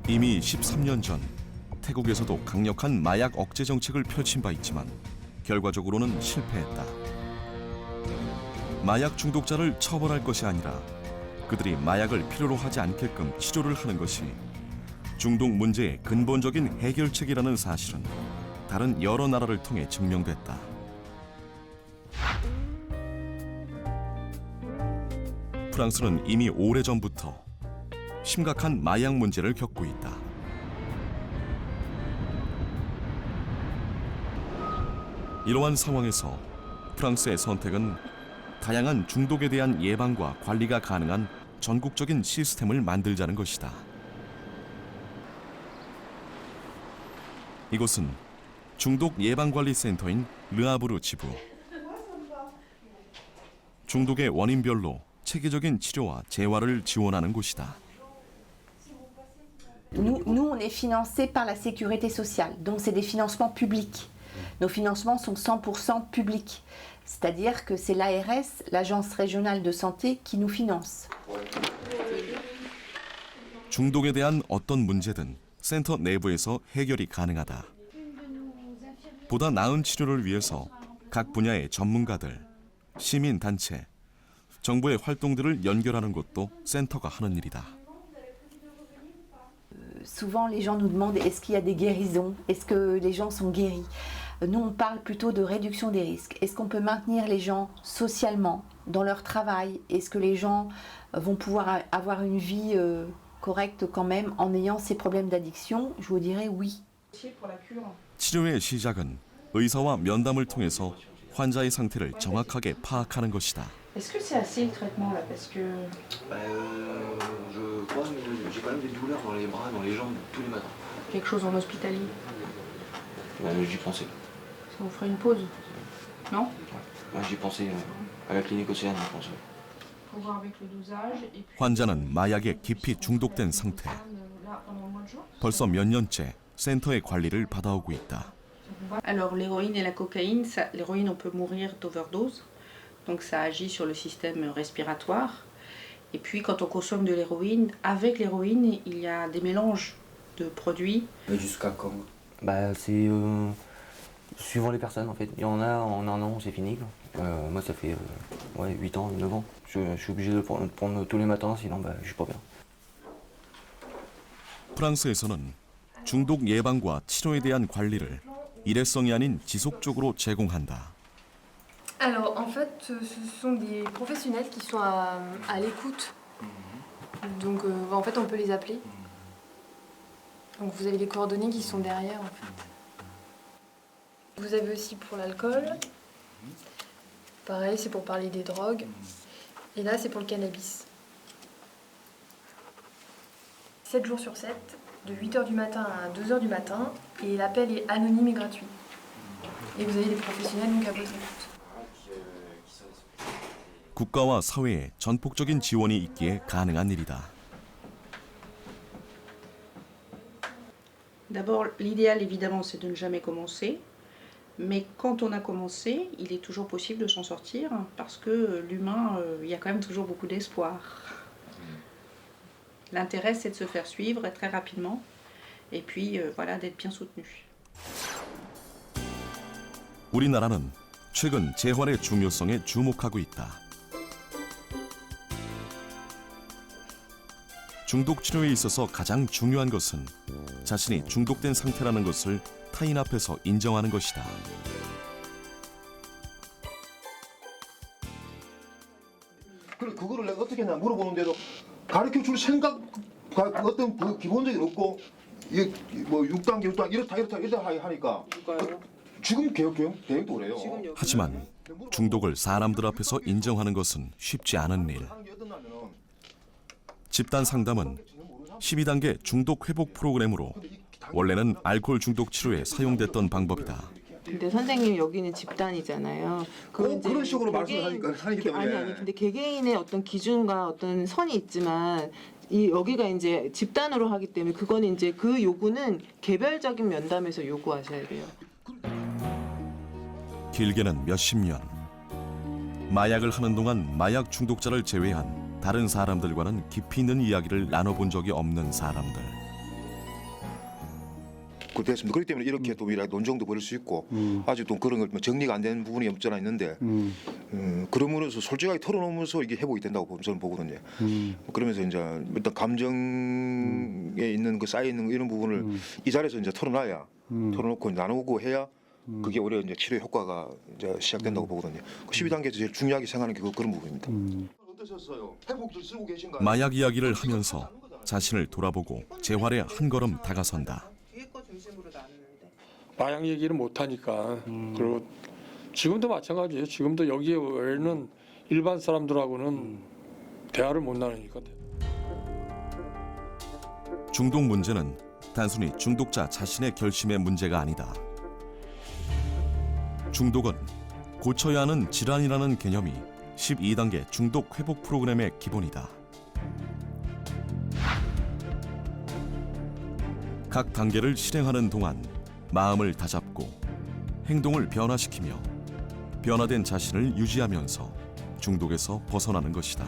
이미 13년 전 태국에서도 강력한 마약 억제 정책을 펼친 바 있지만 결과적으로는 실패했다. 마약 중독자를 처벌할 것이 아니라 그들이 마약을 필요로 하지 않게끔 치료를 하는 것이 중독 문제의 근본적인 해결책이라는 사실은 다른 여러 나라를 통해 증명됐다. 프랑스는 이미 오래전부터 심각한 마약 문제를 겪고 있다. 이러한 상황에서 프랑스의 선택은 다양한 중독에 대한 예방과 관리가 가능한 전국적인 시스템을 만들자는 것이다. 이곳은 중독 예방관리센터인 르아브르 지부. 중독의 원인별로 체계적인 치료와 재활을 지원하는 곳이다. Nous, on est financé par la sécurité sociale, donc c'est des financements publics. Nos financements sont 100% publics, c'est-à-dire que c'est l'ARS, l'Agence régionale de santé, qui nous finance. 중독에 대한 어떤 문제든 센터 내부에서 해결이 가능하다. 보다 나은 치료를 위해서 각 분야의 전문가들, 시민단체, 정부의 활동들을 연결하는 것도 센터가 하는 일이다. Souvent, les gens nous demandent est-ce qu'il y a des guérisons, est-ce que les gens sont guéris. Nous, on parle plutôt de réduction des risques. Est-ce qu'on peut maintenir les gens socialement dans leur travail? Est-ce que les gens vont pouvoir avoir une vie correcte quand même en ayant ces problèmes d'addiction? Je vous dirais oui. 치료의 시작은 의사와 면담을 통해서 환자의 상태를 정확하게 파악하는 것이다. Est-ce que c'est assez le traitement là? Parce que. Je crois, mais j'ai quand même des douleurs dans les bras, dans les jambes tous les matins. Quelque chose en hospitalier? J'y pensais. Ça vous ferait une pause? Non? J'y pensais à la clinique Océane, je pense. Faut voir avec le dosage et puis. 환자는 마약에 깊이 중독된 상태. Là, pendant le mois de juin. 벌써 몇 년째 센터의 관리를 받아오고 있다. Alors l'héroïne et la cocaïne, l'héroïne on peut mourir d'overdose, donc ça agit sur le système respiratoire. Et puis quand on consomme de l'héroïne, avec l'héroïne il y a des mélanges de produits. Jusqu'à quand? C'est suivant les personnes en fait. Il y en a en un an c'est fini. Moi ça fait 8 ans, 9 ans. Je suis obligé de prendre tous les matins sinon je suis pas bien. 프랑스에서는 중독 예방과 치료에 대한 관리를 일회성이 아닌 지속적으로 제공한다. Alors en fait, ce sont des professionnels qui sont à l'écoute. Donc, en fait, on peut les appeler. Donc, vous avez les coordonnées qui sont derrière, en fait. Vous avez aussi pour l'alcool. Pareil, c'est pour parler des drogues. Et là, c'est pour le cannabis. 7 jours sur 7, de 8h du matin à 2h du matin. Et l'appel est anonyme et gratuit. Et vous avez des professionnels donc à votre écoute. 국가와 사회의 전폭적인 지원이 있기에 가능한 일이다. D'abord, l'idéal évidemment c'est de ne jamais commencer. Mais quand on a commencé, il est toujours possible de s'en sortir parce que l'humain, il y a quand même toujours beaucoup d'espoir. L'intérêt c'est de se faire suivre très rapidement et puis voilà, d'être bien soutenu. 우리나라는 최근 재활의 중요성에 주목하고 있다. 중독 치료에 있어서 가장 중요한 것은 자신이 중독된 상태라는 것을 타인 앞에서 인정하는 것이다. 그거를 내가 어떻게 했냐 물어보는데도 가르쳐줄 생각, 어떤 그 기본적인 없고 이게 뭐 6단계, 6단계 이렇다 하니까 지금 대응도 그래요. 하지만 중독을 사람들 앞에서 인정하는 것은 쉽지 않은 일. 집단 상담은 12단계 중독 회복 프로그램으로 원래는 알코올 중독 치료에 사용됐던 방법이다. 근데 선생님 여기는 집단이잖아요. 그런 식으로 하기 때문에. 아니 근데 개개인의 어떤 기준과 어떤 선이 있지만 여기가 이제 집단으로 하기 때문에 그거는 이제 그 요구는 개별적인 면담에서 요구하셔야 돼요. 길게는 몇십 년. 마약을 하는 동안 마약 중독자를 제외한 다른 사람들과는 깊이 있는 이야기를 나눠본 적이 없는 사람들. 됐습니다. 그렇기 때문에 이렇게 또 논쟁도 벌일 수 있고 아직도 그런 걸 정리가 안 되는 부분이 없잖아 있는데 그러므로서 솔직하게 털어놓으면서 이게 회복이 된다고 저는 보거든요. 그러면서 이제 일단 감정에 있는 그 쌓여 있는 이런 부분을 이 자리에서 이제 털어놔야 털어놓고 나누고 해야 그게 오히려 이제 치료 효과가 이제 시작된다고 보거든요. 그 12단계에서 제일 중요하게 생각하는 게 그런 부분입니다. 어떠셨어요? 회복줄 쓰고 계신가요? 마약 이야기를 하면서 자신을 돌아보고 재활에 한 걸음 다가선다. 마약 얘기를 못 하니까 그리고 지금도 마찬가지예요. 지금도 여기 외에는 일반 사람들하고는 대화를 못 나누니까. 중독 문제는 단순히 중독자 자신의 결심의 문제가 아니다. 중독은 고쳐야 하는 질환이라는 개념이 12단계 중독 회복 프로그램의 기본이다. 각 단계를 실행하는 동안 마음을 다잡고 행동을 변화시키며 변화된 자신을 유지하면서 중독에서 벗어나는 것이다.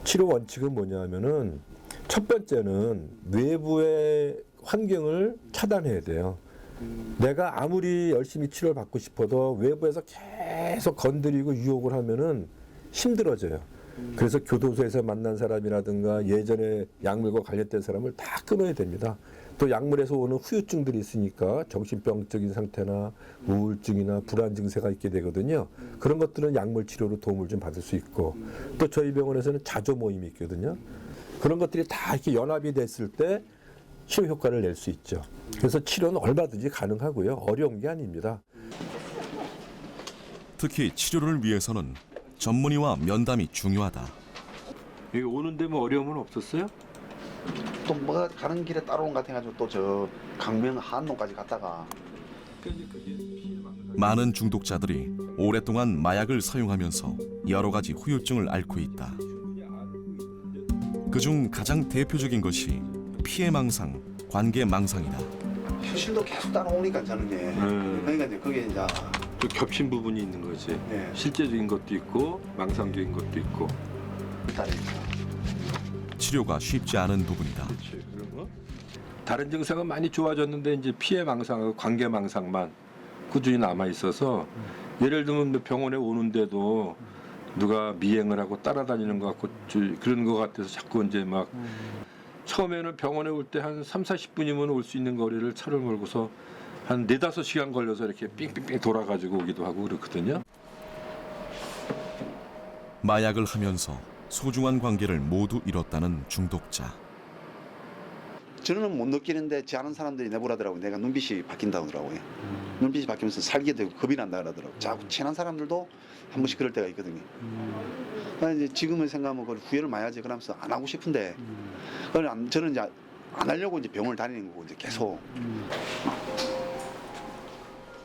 치료 원칙은 뭐냐면은 첫 번째는 외부의 환경을 차단해야 돼요. 내가 아무리 열심히 치료를 받고 싶어도 외부에서 계속 건드리고 유혹을 하면은 힘들어져요. 그래서 교도소에서 만난 사람이라든가 예전에 약물과 관련된 사람을 다 끊어야 됩니다. 또 약물에서 오는 후유증들이 있으니까 정신병적인 상태나 우울증이나 불안 증세가 있게 되거든요. 그런 것들은 약물 치료로 도움을 좀 받을 수 있고 또 저희 병원에서는 자조 모임이 있거든요. 그런 것들이 다 이렇게 연합이 됐을 때 치료 효과를 낼 수 있죠. 그래서 치료는 얼마든지 가능하고요. 어려운 게 아닙니다. 특히 치료를 위해서는 전문의와 면담이 중요하다. 여기 오는데 뭐 어려움은 없었어요? 또 뭐가 가는 길에 따라온 것 같아가지고 또 저 강명 한농까지 갔다가 많은 중독자들이 오랫동안 마약을 사용하면서 여러 가지 후유증을 앓고 있다. 그중 가장 대표적인 것이 피해망상, 관계망상이다. 현실도 계속 따라오니까 저는 이제 그러니까 이제 그게 이제 또 겹친 부분이 있는 거지. 네. 실제적인 것도 있고 망상적인 것도 있고. 치료가 쉽지 않은 부분이다. 다른 증상은 많이 좋아졌는데 이제 피해망상하고 관계망상만 꾸준히 남아 있어서 예를 들면 병원에 오는데도 누가 미행을 하고 따라다니는 것 같고 그런 것 같아서 자꾸 이제 막 처음에는 병원에 올 때 한 3, 40분이면 올 수 있는 거리를 차를 몰고서 한 4, 5시간 걸려서 이렇게 삥삥삥 돌아가지고 오기도 하고 그렇거든요. 마약을 하면서 소중한 관계를 모두 잃었다는 중독자. 저는 못 느끼는데 제 아는 사람들이 내보라더라고요. 내가 눈빛이 바뀐다고 하더라고요. 눈빛이 바뀌면서 살게 되고 겁이 난다 그러더라고요. 자꾸 친한 사람들도 한 번씩 그럴 때가 있거든요. 이제 지금은 생각하면 그걸 후회를 많이 하지 그러면서 안 하고 싶은데 저는 이제 안 하려고 이제 병원을 다니는 거고 이제 계속.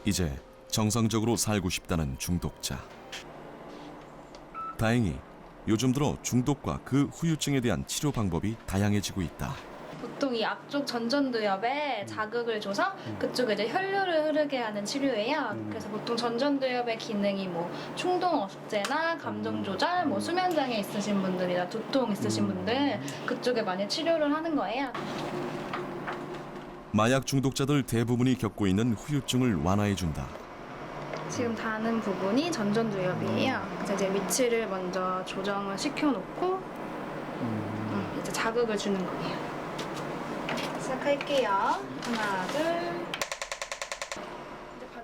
이제 정상적으로 살고 싶다는 중독자. 다행히 요즘 들어 중독과 그 후유증에 대한 치료 방법이 다양해지고 있다. 보통 이 앞쪽 전전두엽에 자극을 줘서 그쪽에 이제 혈류를 흐르게 하는 치료예요. 그래서 보통 전전두엽의 기능이 뭐 충동 억제나 감정 조절, 뭐 수면 장애 있으신 분들이나 두통 있으신 분들 그쪽에 많이 치료를 하는 거예요. 마약 중독자들 대부분이 겪고 있는 후유증을 완화해준다. 지금 닿는 부분이 전전두엽이에요. 그래서 이제 위치를 먼저 조정을 시켜놓고 이제 자극을 주는 거예요. 시작할게요. 하나, 둘.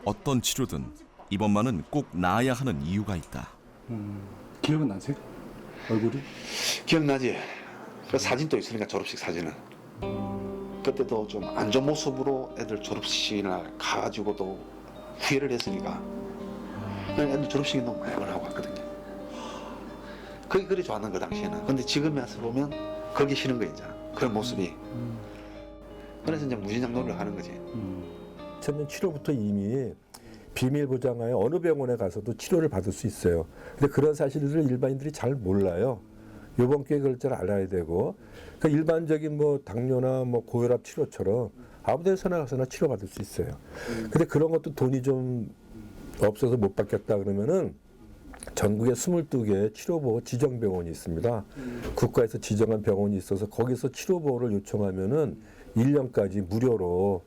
어떤 치료든 이번만은 꼭 나아야 하는 이유가 있다. 기억은 나세요? 얼굴이? 기억나지. 그 사진도 있으니까 졸업식 사진은. 그때도 좀 안 좋은 모습으로 애들 졸업식이나 가가지고도 후회를 했으니까 그냥 애들 졸업식에 너무 마약을 하고 왔거든요. 그게 그리 좋았는 거 당시에는. 근데 지금 와서 보면 그게 싫은 거 이제 그런 모습이. 그래서 이제 무진장노를 하는 거지. 처음엔 치료부터 이미 비밀 보장하에 어느 병원에 가서도 치료를 받을 수 있어요. 근데 그런 사실들을 일반인들이 잘 몰라요. 요번 기회에 그럴 줄 알아야 되고, 그러니까 일반적인 뭐 당뇨나 뭐 고혈압 치료처럼 아무 데서나 가서나 치료받을 수 있어요. 근데 그런 것도 돈이 좀 없어서 못 받겠다 그러면은 전국에 22개 치료보호 지정병원이 있습니다. 국가에서 지정한 병원이 있어서 거기서 치료보호를 요청하면은 1년까지 무료로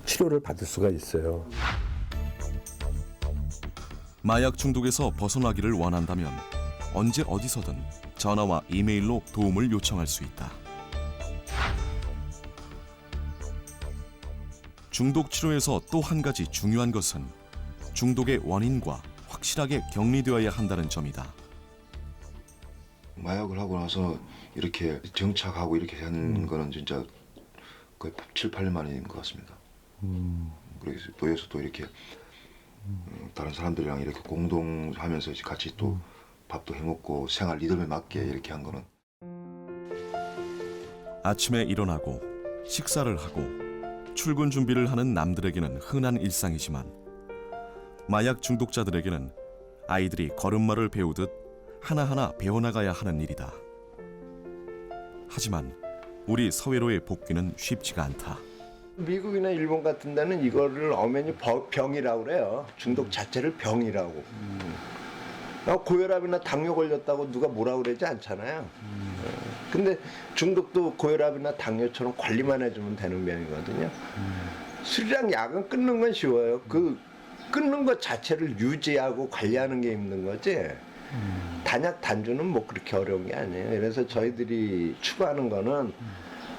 치료를 받을 수가 있어요. 마약 중독에서 벗어나기를 원한다면 언제 어디서든 전화와 이메일로 도움을 요청할 수 있다. 중독 치료에서 또 한 가지 중요한 것은 중독의 원인과 확실하게 격리되어야 한다는 점이다. 마약을 하고 나서 이렇게 정착하고 이렇게 하는 거는 진짜 거의 7, 8년 만인 것 같습니다. 그래서 도에서 또 이렇게 다른 사람들이랑 이렇게 공동하면서 같이 또 밥도 해먹고 생활 리듬에 맞게 이렇게 한 거는. 아침에 일어나고 식사를 하고 출근 준비를 하는 남들에게는 흔한 일상이지만 마약 중독자들에게는 아이들이 걸음마를 배우듯 하나하나 배워나가야 하는 일이다. 하지만 우리 사회로의 복귀는 쉽지가 않다. 미국이나 일본 같은 데는 이거를 엄연히 병이라고 그래요. 중독 자체를 병이라고. 고혈압이나 당뇨 걸렸다고 누가 뭐라 그러지 않잖아요. 근데 중독도 고혈압이나 당뇨처럼 관리만 해주면 되는 병이거든요. 술이랑 약은 끊는 건 쉬워요. 그 끊는 것 자체를 유지하고 관리하는 게 힘든 거지. 단약 단주는 뭐 그렇게 어려운 게 아니에요. 그래서 저희들이 추구하는 거는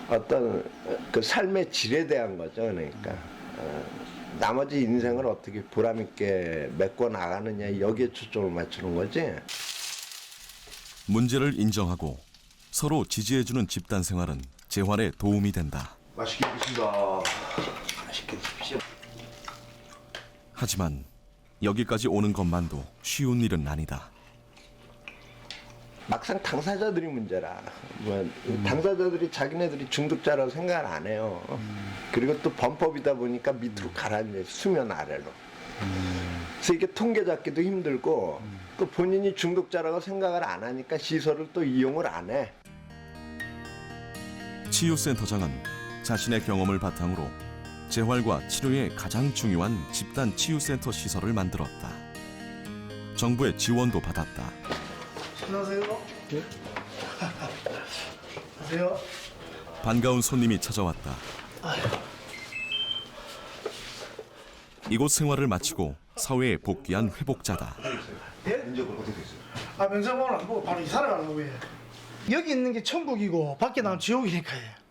어떤 그 삶의 질에 대한 거죠. 그러니까 나머지 인생을 어떻게 보람 있게 메꿔 나가느냐 여기에 초점을 맞추는 거지. 문제를 인정하고 서로 지지해주는 집단 생활은 재활에 도움이 된다. 맛있게 드십시다. 맛있게 드십시오. 하지만 여기까지 오는 것만도 쉬운 일은 아니다. 막상 당사자들이 문제라. 당사자들이 자기네들이 중독자라고 생각을 안 해요. 그리고 또 범법이다 보니까 밑으로 가라앉아요. 수면 아래로. 그래서 이게 통계 잡기도 힘들고 또 본인이 중독자라고 생각을 안 하니까 시설을 또 이용을 안 해. 치유센터장은 자신의 경험을 바탕으로 재활과 치료에 가장 중요한 집단 치유센터 시설을 만들었다. 정부의 지원도 받았다. 안녕하세요. 네. 안녕하세요. 반가운 손님이 찾아왔다. 이곳 생활을 마치고 사회에 복귀한 회복자다. 예? 면접은 어떻게 됐어요? 면접은 안 보고 바로 이사를 가는 거예요. 여기 있는 게 천국이고 밖에 나오면 지옥이니까요.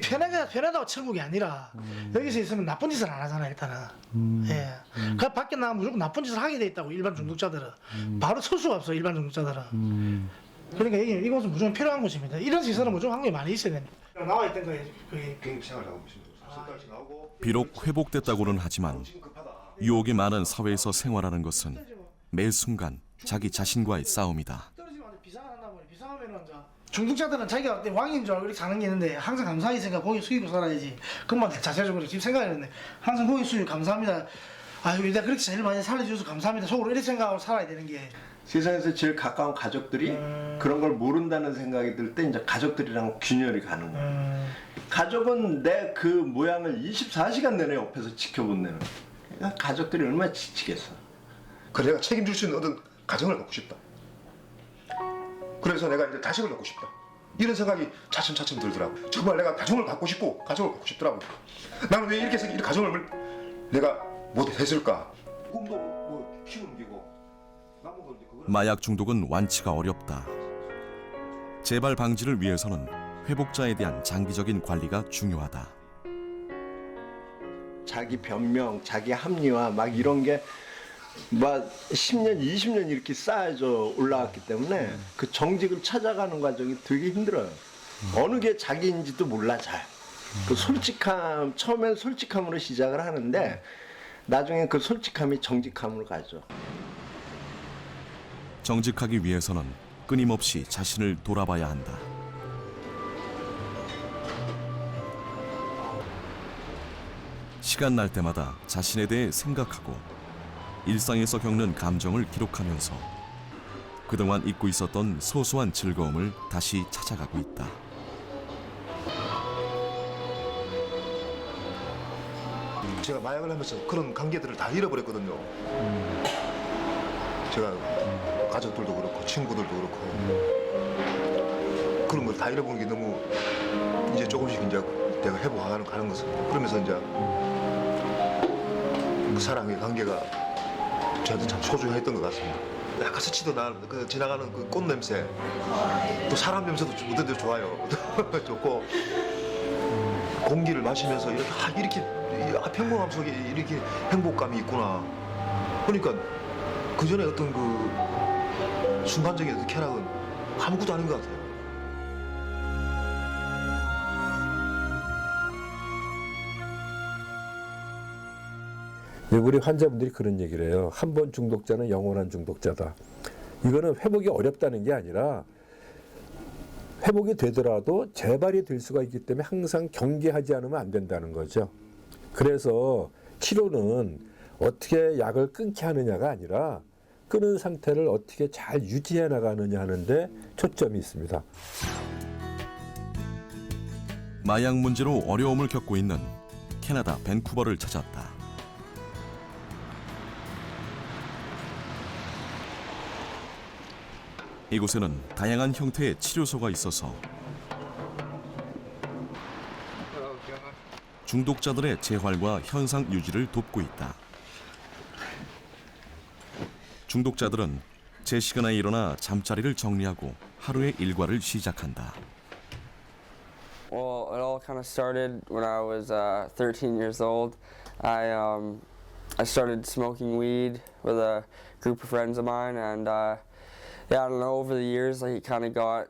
편하다고 천국이 아니라 여기서 있으면 나쁜 짓을 안 하잖아 일단은. 예. 그 밖에 나가면 무조건 나쁜 짓을 하게 돼 있다고 일반 중독자들은. 바로 설 수가 없어 일반 중독자들은. 그러니까 이것은 무조건 필요한 곳입니다. 이런 시설은 무조건 한국에 많이 있어야 됩니다. 나와 있던 거에 그게 생활하고 있습니다. 비록 회복됐다고는 하지만 유혹이 많은 사회에서 생활하는 것은 매 순간 자기 자신과의 싸움이다. 중독자들은 자기가 왕인 줄 알고 이렇게 사는 게 있는데 항상 감사하게 생각 고기 숙이고 살아야지. 그것만 자체적으로 지금 생각했는데 항상 고기 숙이고 감사합니다. 아유 내가 그렇게 제일 많이 살려줘서 감사합니다. 속으로 이렇게 생각하고 살아야 되는 게. 세상에서 제일 가까운 가족들이 그런 걸 모른다는 생각이 들 때 이제 가족들이랑 균열이 가는 거예요. 가족은 내 그 모양을 24시간 내내 옆에서 지켜본다는 거예요. 가족들이 얼마나 지치겠어. 그래 내가 책임질 수 있는 어떤 가정을 갖고 싶다. 그래서 내가 이제 자식을 갖고 싶다. 이런 생각이 차츰차츰 들더라고. 정말 내가 가정을 갖고 싶고 가정을 갖고 싶더라고. 나는 왜 이렇게 해서 이 가정을 내가 못했을까? 꿈도 뭐 키우는 게고. 마약 중독은 완치가 어렵다. 재발 방지를 위해서는 회복자에 대한 장기적인 관리가 중요하다. 자기 변명, 자기 합리화 막 이런 게 막 10년, 20년 이렇게 쌓여져 올라왔기 때문에 그 정직을 찾아가는 과정이 되게 힘들어요. 어느 게 자기인지도 몰라 잘. 그 솔직함, 처음엔 솔직함으로 시작을 하는데 나중에 그 솔직함이 정직함으로 가죠. 정직하기 위해서는 끊임없이 자신을 돌아봐야 한다. 시간 날 때마다 자신에 대해 생각하고 일상에서 겪는 감정을 기록하면서 그동안 잊고 있었던 소소한 즐거움을 다시 찾아가고 있다. 제가 마약을 하면서 그런 관계들을 다 잃어버렸거든요. 제가 가족들도 그렇고 친구들도 그렇고 그런 걸 다 잃어버린 게 너무 이제 조금씩 이제 내가 회복하는 것을 그러면서 이제 그 사랑의 관계가 저한테 참 소중했던 것 같습니다. 약간 스치도 나는 그 지나가는 그 꽃 냄새, 또 사람 냄새도 묻어도 좋아요. 좋고 공기를 마시면서 이렇게 평범함 속에 이렇게 행복감이 있구나. 그러니까 그 전에 어떤 그 순간적인 어떤 쾌락은 아무것도 아닌 것 같아요. 우리 환자분들이 그런 얘기를 해요. 한 번 중독자는 영원한 중독자다. 이거는 회복이 어렵다는 게 아니라 회복이 되더라도 재발이 될 수가 있기 때문에 항상 경계하지 않으면 안 된다는 거죠. 그래서 치료는 어떻게 약을 끊게 하느냐가 아니라 끊은 상태를 어떻게 잘 유지해 나가느냐 하는데 초점이 있습니다. 마약 문제로 어려움을 겪고 있는 캐나다 밴쿠버를 찾았다. 이곳에는 다양한 형태의 치료소가 있어서 중독자들의 재활과 현상 유지를 돕고 있다. 중독자들은 제 시간에 일어나 잠자리를 정리하고 하루의 일과를 시작한다. Well, it all kind of started when I was 13 years old. I started smoking weed with a group of friends of mine, and yeah, I don't know. Over the years, like it got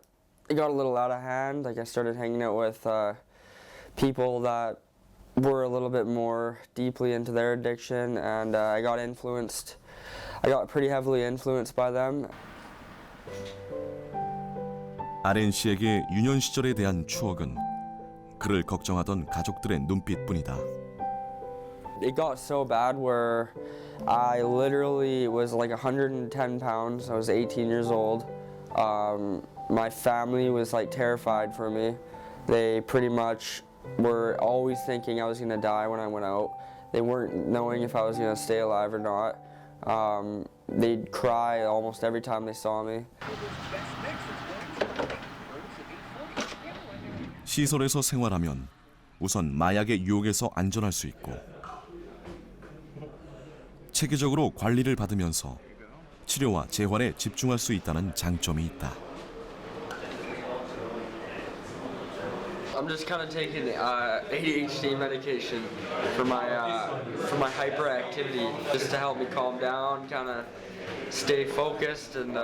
a little out of hand. Like I started hanging out with people that were a little bit more deeply into their addiction, and I got pretty heavily influenced by them. 아렌 씨에게 유년 시절에 대한 추억은 그를 걱정하던 가족들의 눈빛뿐이다. It got so bad where I literally was like 110 pounds. I was 18 years old. My family was like terrified for me. They pretty much were always thinking I was going to die when I went out. They weren't knowing if I was going to stay alive or not. They'd cry almost every time they saw me. 시설에서 생활하면 우선 마약의 유혹에서 안전할 수 있고 체계적으로 관리를 받으면서 치료와 재활에 집중할 수 있다는 장점이 있다. I'm just kind of taking ADHD medication for my hyperactivity, just to help me calm down, kind of stay focused, and.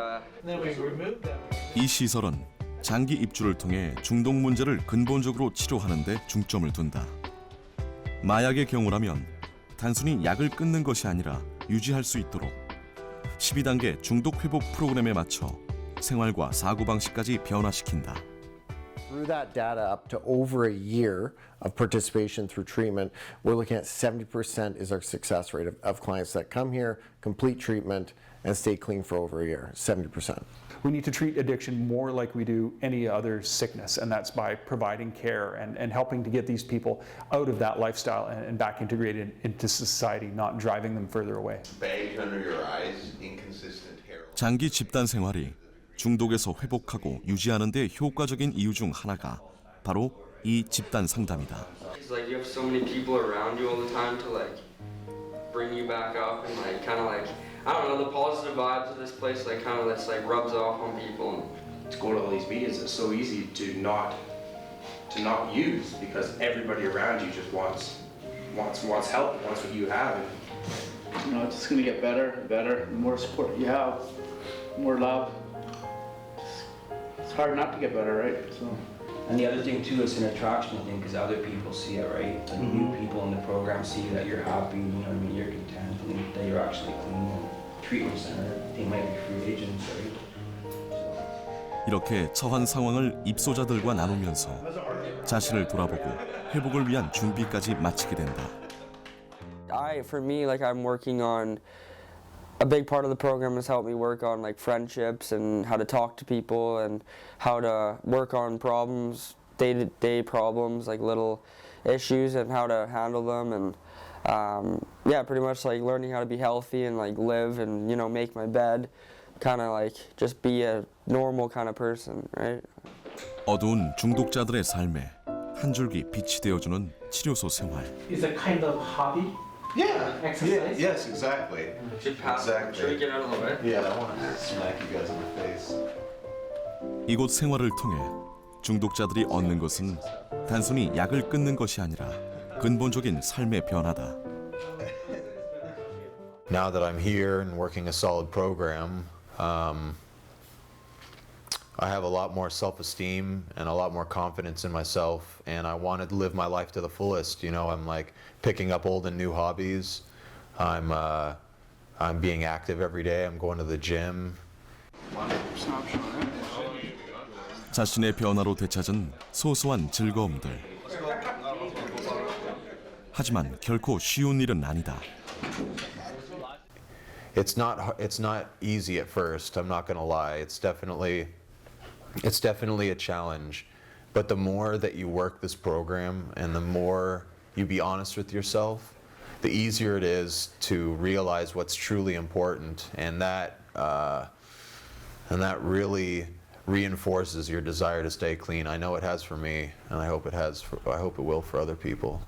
이 시설은 장기 입주를 통해 중독 문제를 근본적으로 치료하는 데 중점을 둔다. 마약의 경우라면 단순히 약을 끊는 것이 아니라 유지할 수 있도록 12단계 중독 회복 프로그램에 맞춰 생활과 사고방식까지 변화시킨다. Through that data, up to over a year of participation through treatment, we're looking at 70% is our success rate of clients that come here, complete treatment, and stay clean for over a year, 70%. We need to treat addiction more like we do any other sickness, and that's by providing care and helping to get these people out of that lifestyle and back integrated into society, not driving them further away. Bags under your eyes, inconsistent hair. 장기 집단 생활이 중독에서 회복하고 유지하는 데 효과적인 이유 중 하나가 바로 이 집단 상담이다. It's like you have so many people around you all the time to like bring you back up and like kind of like I don't know, the positive vibes of this place like kind of rubs off on people. To go to all these meetings, it's so easy to not use because everybody around you just wants help, wants what you have. And, you know, it's just gonna get better and better. The more support you have, more love. It's hard not to get better, right? So. And the other thing too, it's an attraction thing because other people see it, right? The new people in the program see that you're happy, you know what I mean, you're content, and that you're actually clean. And treatment center, they might be free agents, right? 이렇게 처한 상황을 입소자들과 나누면서 자신을 돌아보고 회복을 위한 준비까지 마치게 된다. For me, like I'm working on a big part of the program has helped me work on like friendships and how to talk to people and how to work on problems, day-to-day problems, like little issues and how to handle them and pretty much like learning how to be healthy and like live and you know make my bed, kind of like just be a normal kind of person, right? 어두운 중독자들의 삶에 한 줄기 빛이 되어주는 치료소 생활. Is a kind of hobby? Yeah. Exercise? Yes, exactly. Should we get out of the way? Yeah, I want to smack you guys in the face. 이곳 생활을 통해 중독자들이 얻는 것은 단순히 약을 끊는 것이 아니라 근본적인 삶의 변화다. Now that I'm here and working a solid program, I have a lot more self-esteem and a lot more confidence in myself, and I want to live my life to the fullest. You know, I'm like picking up old and new hobbies. I'm being active every day. I'm going to the gym. 자신의 변화로 되찾은 소소한 즐거움들. 하지만 결코 쉬운 일은 아니다. It's not easy at first. I'm not going to lie. It's definitely a challenge. But the more that you work this program and the more you be honest with yourself, the easier it is to realize what's truly important, and that really reinforces your desire to stay clean. I know it has for me, and I hope it will for other people.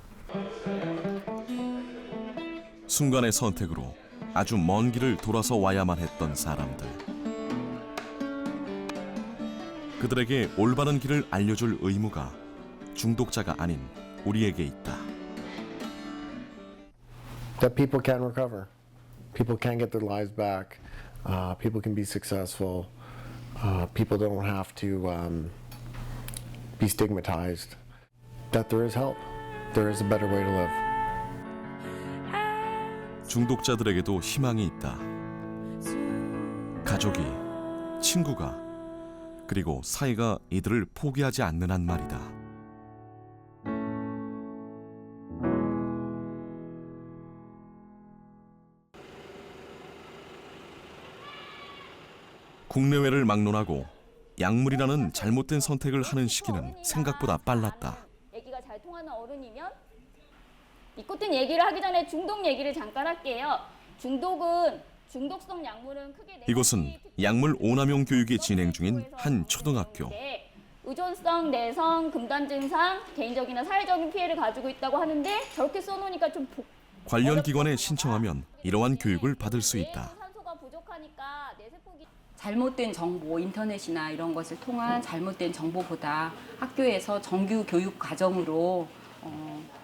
순간의 선택으로 아주 먼 길을 돌아서 와야만 했던 사람들. 그들에게 올바른 길을 알려줄 의무가 중독자가 아닌 우리에게 있다. That people can recover. People can get their lives back. People can be successful. People don't have to be stigmatized. That there is help. There is a better way to live. 중독자들에게도 희망이 있다. 가족이, 친구가, 그리고 사회가 이들을 포기하지 않는 한 말이다. 국내외를 막론하고 약물이라는 잘못된 선택을 하는 시기는 생각보다 빨랐다. 얘기가 잘 통하는 어른이면 니코틴 얘기를 하기 전에 중독 얘기를 잠깐 할게요. 중독성 약물은 크게 이곳은 약물 오남용 교육이 진행 중인 한 초등학교. 의존성, 내성, 금단 증상, 개인적이나 사회적인 피해를 가지고 있다고 하는데 저렇게 써놓으니까 좀 관련 기관에 신청하면 이러한 교육을 받을 수 있다. 산소가 부족하니까 뇌세포기 잘못된 정보, 인터넷이나 이런 것을 통한 잘못된 정보보다 학교에서 정규 교육 과정으로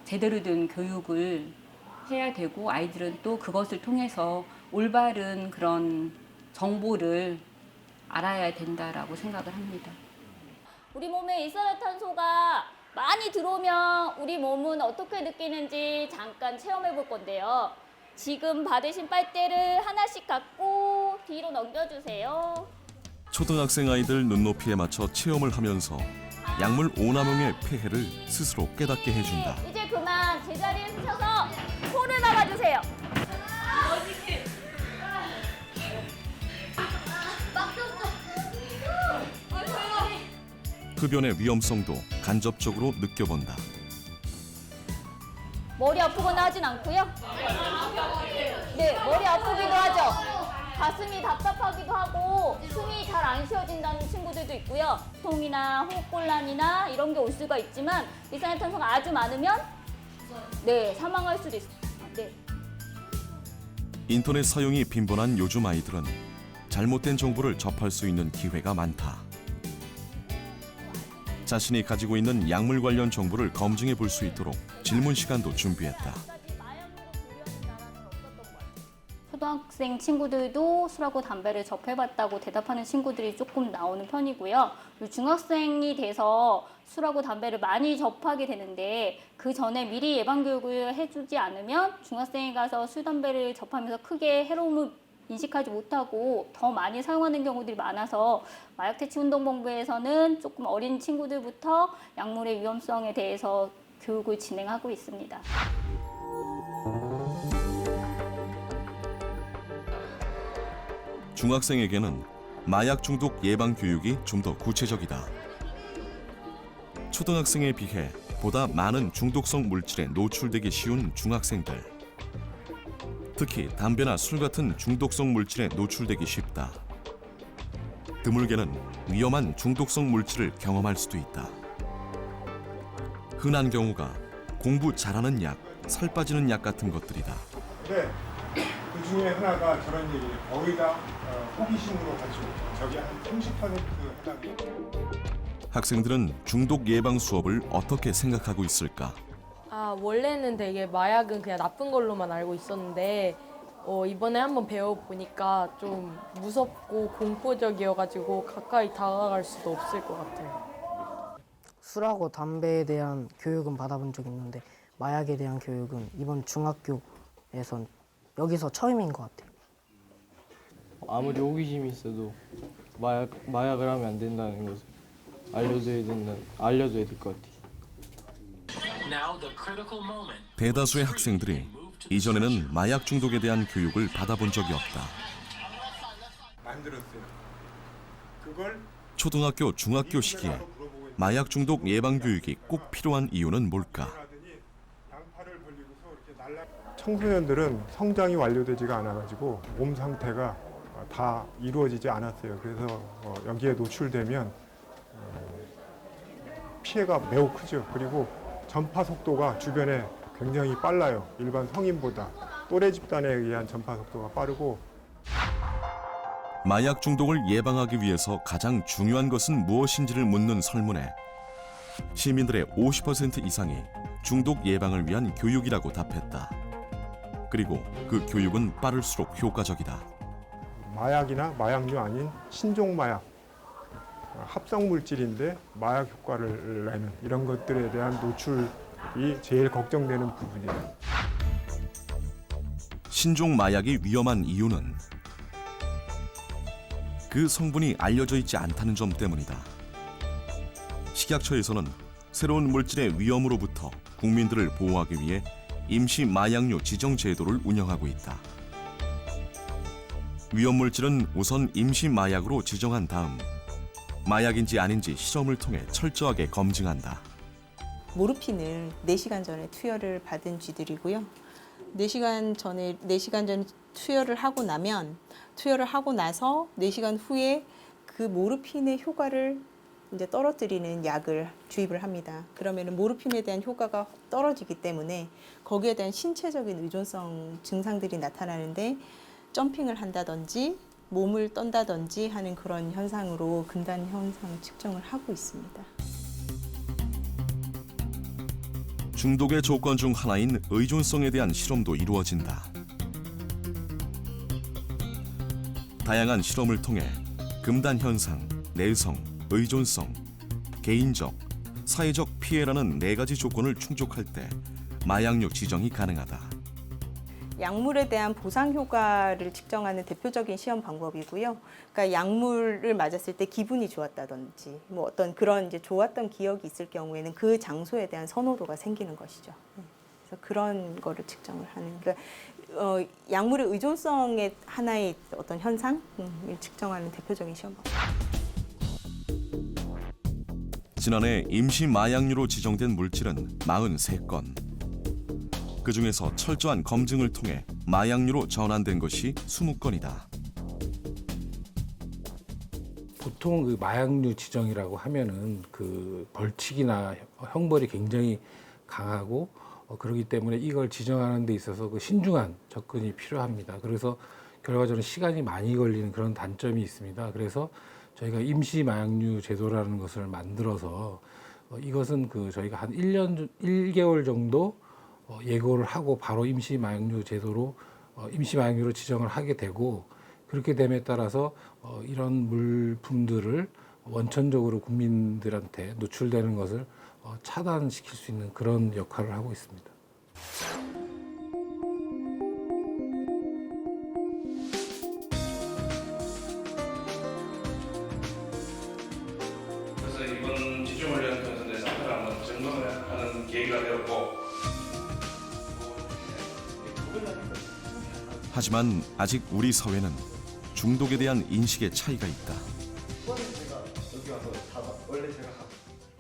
제대로 된 교육을 해야 되고 아이들은 또 그것을 통해서 올바른 그런 정보를 알아야 된다라고 생각을 합니다. 우리 몸에 일산화탄소가 많이 들어오면 우리 몸은 어떻게 느끼는지 잠깐 체험해 볼 건데요. 지금 받으신 빨대를 하나씩 갖고 뒤로 넘겨주세요. 초등학생 아이들 눈높이에 맞춰 체험을 하면서 약물 오남용의 폐해를 스스로 깨닫게 해준다. 이제 그만 제자리에 서셔서 코를 막아주세요. 흡연의 위험성도 간접적으로 느껴본다. 머리 아프거나 하진 않고요. 네, 머리 아프기도 하죠. 가슴이 답답하기도 하고 숨이 잘 안 쉬어진다는 친구들도 있고요. 통이나 호흡곤란이나 이런 게 올 수가 있지만 일산화탄소가 아주 많으면 네, 사망할 수도 있습니다. 네. 인터넷 사용이 빈번한 요즘 아이들은 잘못된 정보를 접할 수 있는 기회가 많다. 자신이 가지고 있는 약물 관련 정보를 검증해 볼 수 있도록 질문 시간도 준비했다. 초등학생 친구들도 술하고 담배를 접해봤다고 대답하는 친구들이 조금 나오는 편이고요. 그리고 중학생이 돼서 술하고 담배를 많이 접하게 되는데 그 전에 미리 예방교육을 해주지 않으면 중학생에 가서 술, 담배를 접하면서 크게 해로움을 인식하지 못하고 더 많이 사용하는 경우들이 많아서 마약퇴치운동본부에서는 조금 어린 친구들부터 약물의 위험성에 대해서 교육을 진행하고 있습니다. 중학생에게는 마약 중독 예방 교육이 좀 더 구체적이다. 초등학생에 비해 보다 많은 중독성 물질에 노출되기 쉬운 중학생들. 특히 담배나 술 같은 중독성 물질에 노출되기 쉽다. 드물게는 위험한 중독성 물질을 경험할 수도 있다. 흔한 경우가 공부 잘하는 약, 살 빠지는 약 같은 것들이다. 네, 그 중에 하나가 저런 얘기예요. 거의 다 호기심으로 가지고 저게 한 30% 해당돼요. 학생들은 중독 예방 수업을 어떻게 생각하고 있을까? 원래는 되게 마약은 그냥 나쁜 걸로만 알고 있었는데 이번에 한번 배워보니까 좀 무섭고 공포적이어가지고 가까이 다가갈 수도 없을 것 같아요. 술하고 담배에 대한 교육은 받아본 적 있는데 마약에 대한 교육은 이번 중학교에선 여기서 처음인 것 같아요. 아무리 호기심이 있어도 마약을 하면 안 된다는 것을 알려줘야 될 것 같아요. 대다수의 학생들이 이전에는 마약 중독에 대한 교육을 받아본 적이 없다. 만들었어요. 그걸 초등학교, 중학교 시기에 마약 중독 예방 교육이 꼭 필요한 이유는 뭘까? 청소년들은 성장이 완료되지가 않아가지고 몸 상태가 다 이루어지지 않았어요. 그래서 여기에 노출되면 피해가 매우 크죠. 그리고 전파 속도가 주변에 굉장히 빨라요. 일반 성인보다 또래 집단에 의한 전파 속도가 빠르고. 마약 중독을 예방하기 위해서 가장 중요한 것은 무엇인지를 묻는 설문에 시민들의 50% 이상이 중독 예방을 위한 교육이라고 답했다. 그리고 그 교육은 빠를수록 효과적이다. 마약이나 마약류 아닌 신종 마약, 합성 물질인데 마약 효과를 내는 이런 것들에 대한 노출이 제일 걱정되는 부분이에요. 신종 마약이 위험한 이유는 그 성분이 알려져 있지 않다는 점 때문이다. 식약처에서는 새로운 물질의 위험으로부터 국민들을 보호하기 위해 임시 마약류 지정 제도를 운영하고 있다. 위험 물질은 우선 임시 마약으로 지정한 다음 마약인지 아닌지 실험을 통해 철저하게 검증한다. 모르핀을 4시간 전에 투여를 받은 쥐들이고요. 4시간 전에 투여를 하고 나서 4시간 후에 그 모르핀의 효과를 이제 떨어뜨리는 약을 주입을 합니다. 그러면 모르핀에 대한 효과가 떨어지기 때문에 거기에 대한 신체적인 의존성 증상들이 나타나는데 점핑을 한다든지 몸을 떤다든지 하는 그런 현상으로 금단 현상 측정을 하고 있습니다. 중독의 조건 중 하나인 의존성에 대한 실험도 이루어진다. 다양한 실험을 통해 금단 현상, 내성, 의존성, 개인적, 사회적 피해라는 4가지 조건을 충족할 때 마약류 지정이 가능하다. 약물에 대한 보상 효과를 측정하는 대표적인 시험 방법이고요. 그러니까 약물을 맞았을 때 기분이 좋았다든지 뭐 어떤 그런 이제 좋았던 기억이 있을 경우에는 그 장소에 대한 선호도가 생기는 것이죠. 그래서 그런 거를 측정을 하는. 그러니까 약물의 의존성의 하나의 어떤 현상을 측정하는 대표적인 시험 방법. 지난해 임시 마약류로 지정된 물질은 43건. 그중에서 철저한 검증을 통해 마약류로 전환된 것이 20건이다. 보통 그 마약류 지정이라고 하면은 그 벌칙이나 형벌이 굉장히 강하고 그렇기 때문에 이걸 지정하는 데 있어서 그 신중한 접근이 필요합니다. 그래서 결과적으로 시간이 많이 걸리는 그런 단점이 있습니다. 그래서 저희가 임시 마약류 제도라는 것을 만들어서 이것은 그 저희가 한 1개월 정도 예고를 하고 바로 임시 마약류 제도로 임시 마약류로 지정을 하게 되고 그렇게 됨에 따라서 이런 물품들을 원천적으로 국민들한테 노출되는 것을 차단시킬 수 있는 그런 역할을 하고 있습니다. 그래서 이번 집중훈련 상태를 한번 점검을 하는 계기가 되었고 하지만 아직 우리 사회는 중독에 대한 인식의 차이가 있다.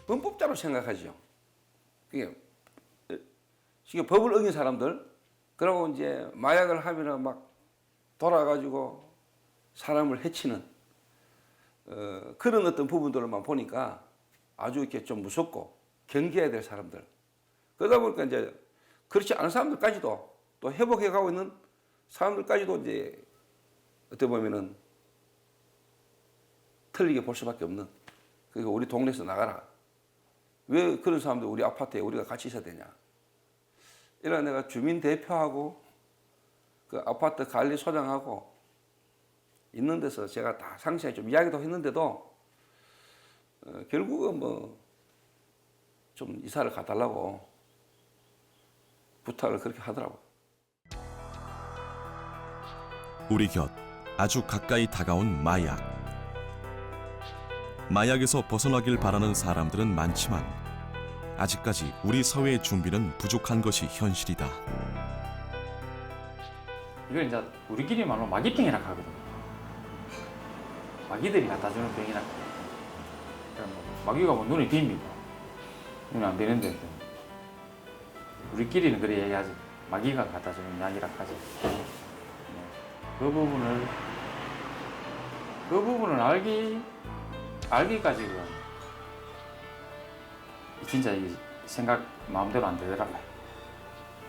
범법자로 생각하죠. 그게 법을 어긴 사람들, 그러고 이제 마약을 하면은 막 돌아가지고 사람을 해치는 그런 어떤 부분들만 보니까 아주 이렇게 좀 무섭고 경계해야 될 사람들. 그러다 보니까 이제 그렇지 않은 사람들까지도 또 회복해가고 있는 사람들까지도 이제 어떻게 보면은 틀리게 볼 수밖에 없는. 그러니까 우리 동네에서 나가라. 왜 그런 사람들 우리 아파트에 우리가 같이 있어야 되냐. 이런 내가 주민 대표하고 그 아파트 관리소장하고 있는 데서 제가 다 상세히 좀 이야기도 했는데도 결국은 뭐 좀 이사를 가달라고 부탁을 그렇게 하더라고요. 우리 곁 아주 가까이 다가온 마약. 마약에서 벗어나길 바라는 사람들은 많지만 아직까지 우리 사회의 준비는 부족한 것이 현실이다. 이걸 이제 우리끼리 말로 마귀병이라 하거든요. 마귀들이 갖다 주는 병이라. 마귀가 뭐 눈이 빕니다. 눈이 안 비는데 우리끼리는 그래 얘기하지. 마귀가 갖다 주는 약이라 하지. 그 부분을 알기까지는 진짜 이 생각 마음대로 안 되더라고요.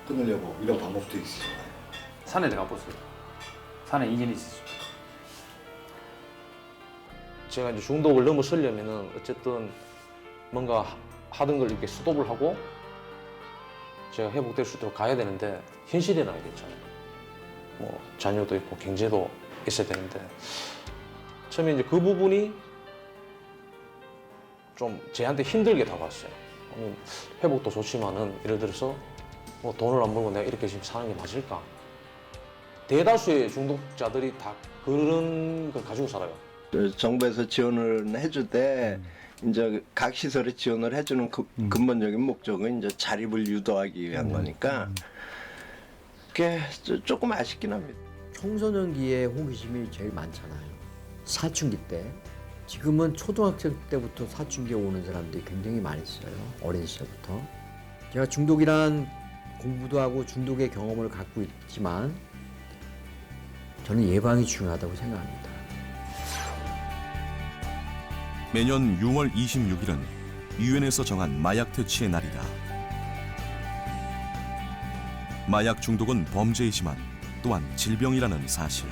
끊으려고 이런 방법도 있으신가요? 산에 들어가 보세요. 산에 인연이 있으시죠. 제가 이제 중독을 넘어서려면은 어쨌든 뭔가 하던 걸 이렇게 스톱을 하고 제가 회복될 수 있도록 가야 되는데 현실이라는 게 있잖아요. 뭐 자녀도 있고 경제도 있어야 되는데 처음에 이제 그 부분이 좀 저한테 힘들게 다가왔어요. 회복도 좋지만은 예를 들어서 뭐 돈을 안 벌고 내가 이렇게 지금 사는 게 맞을까? 대다수의 중독자들이 다 그런 걸 가지고 살아요. 정부에서 지원을 해줄 때 이제 각 시설에 지원을 해주는 근본적인 목적은 이제 자립을 유도하기 위한 거니까 그게 조금 아쉽긴 합니다. 청소년기에 호기심이 제일 많잖아요. 사춘기 때. 지금은 초등학생 때부터 사춘기에 오는 사람들이 굉장히 많이 있어요. 어린 시절부터. 제가 중독이란 공부도 하고 중독의 경험을 갖고 있지만 저는 예방이 중요하다고 생각합니다. 매년 6월 26일은 유엔에서 정한 마약 퇴치의 날이다. 마약 중독은 범죄이지만 또한 질병이라는 사실.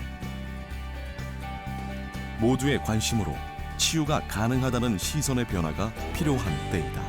모두의 관심으로 치유가 가능하다는 시선의 변화가 필요한 때이다.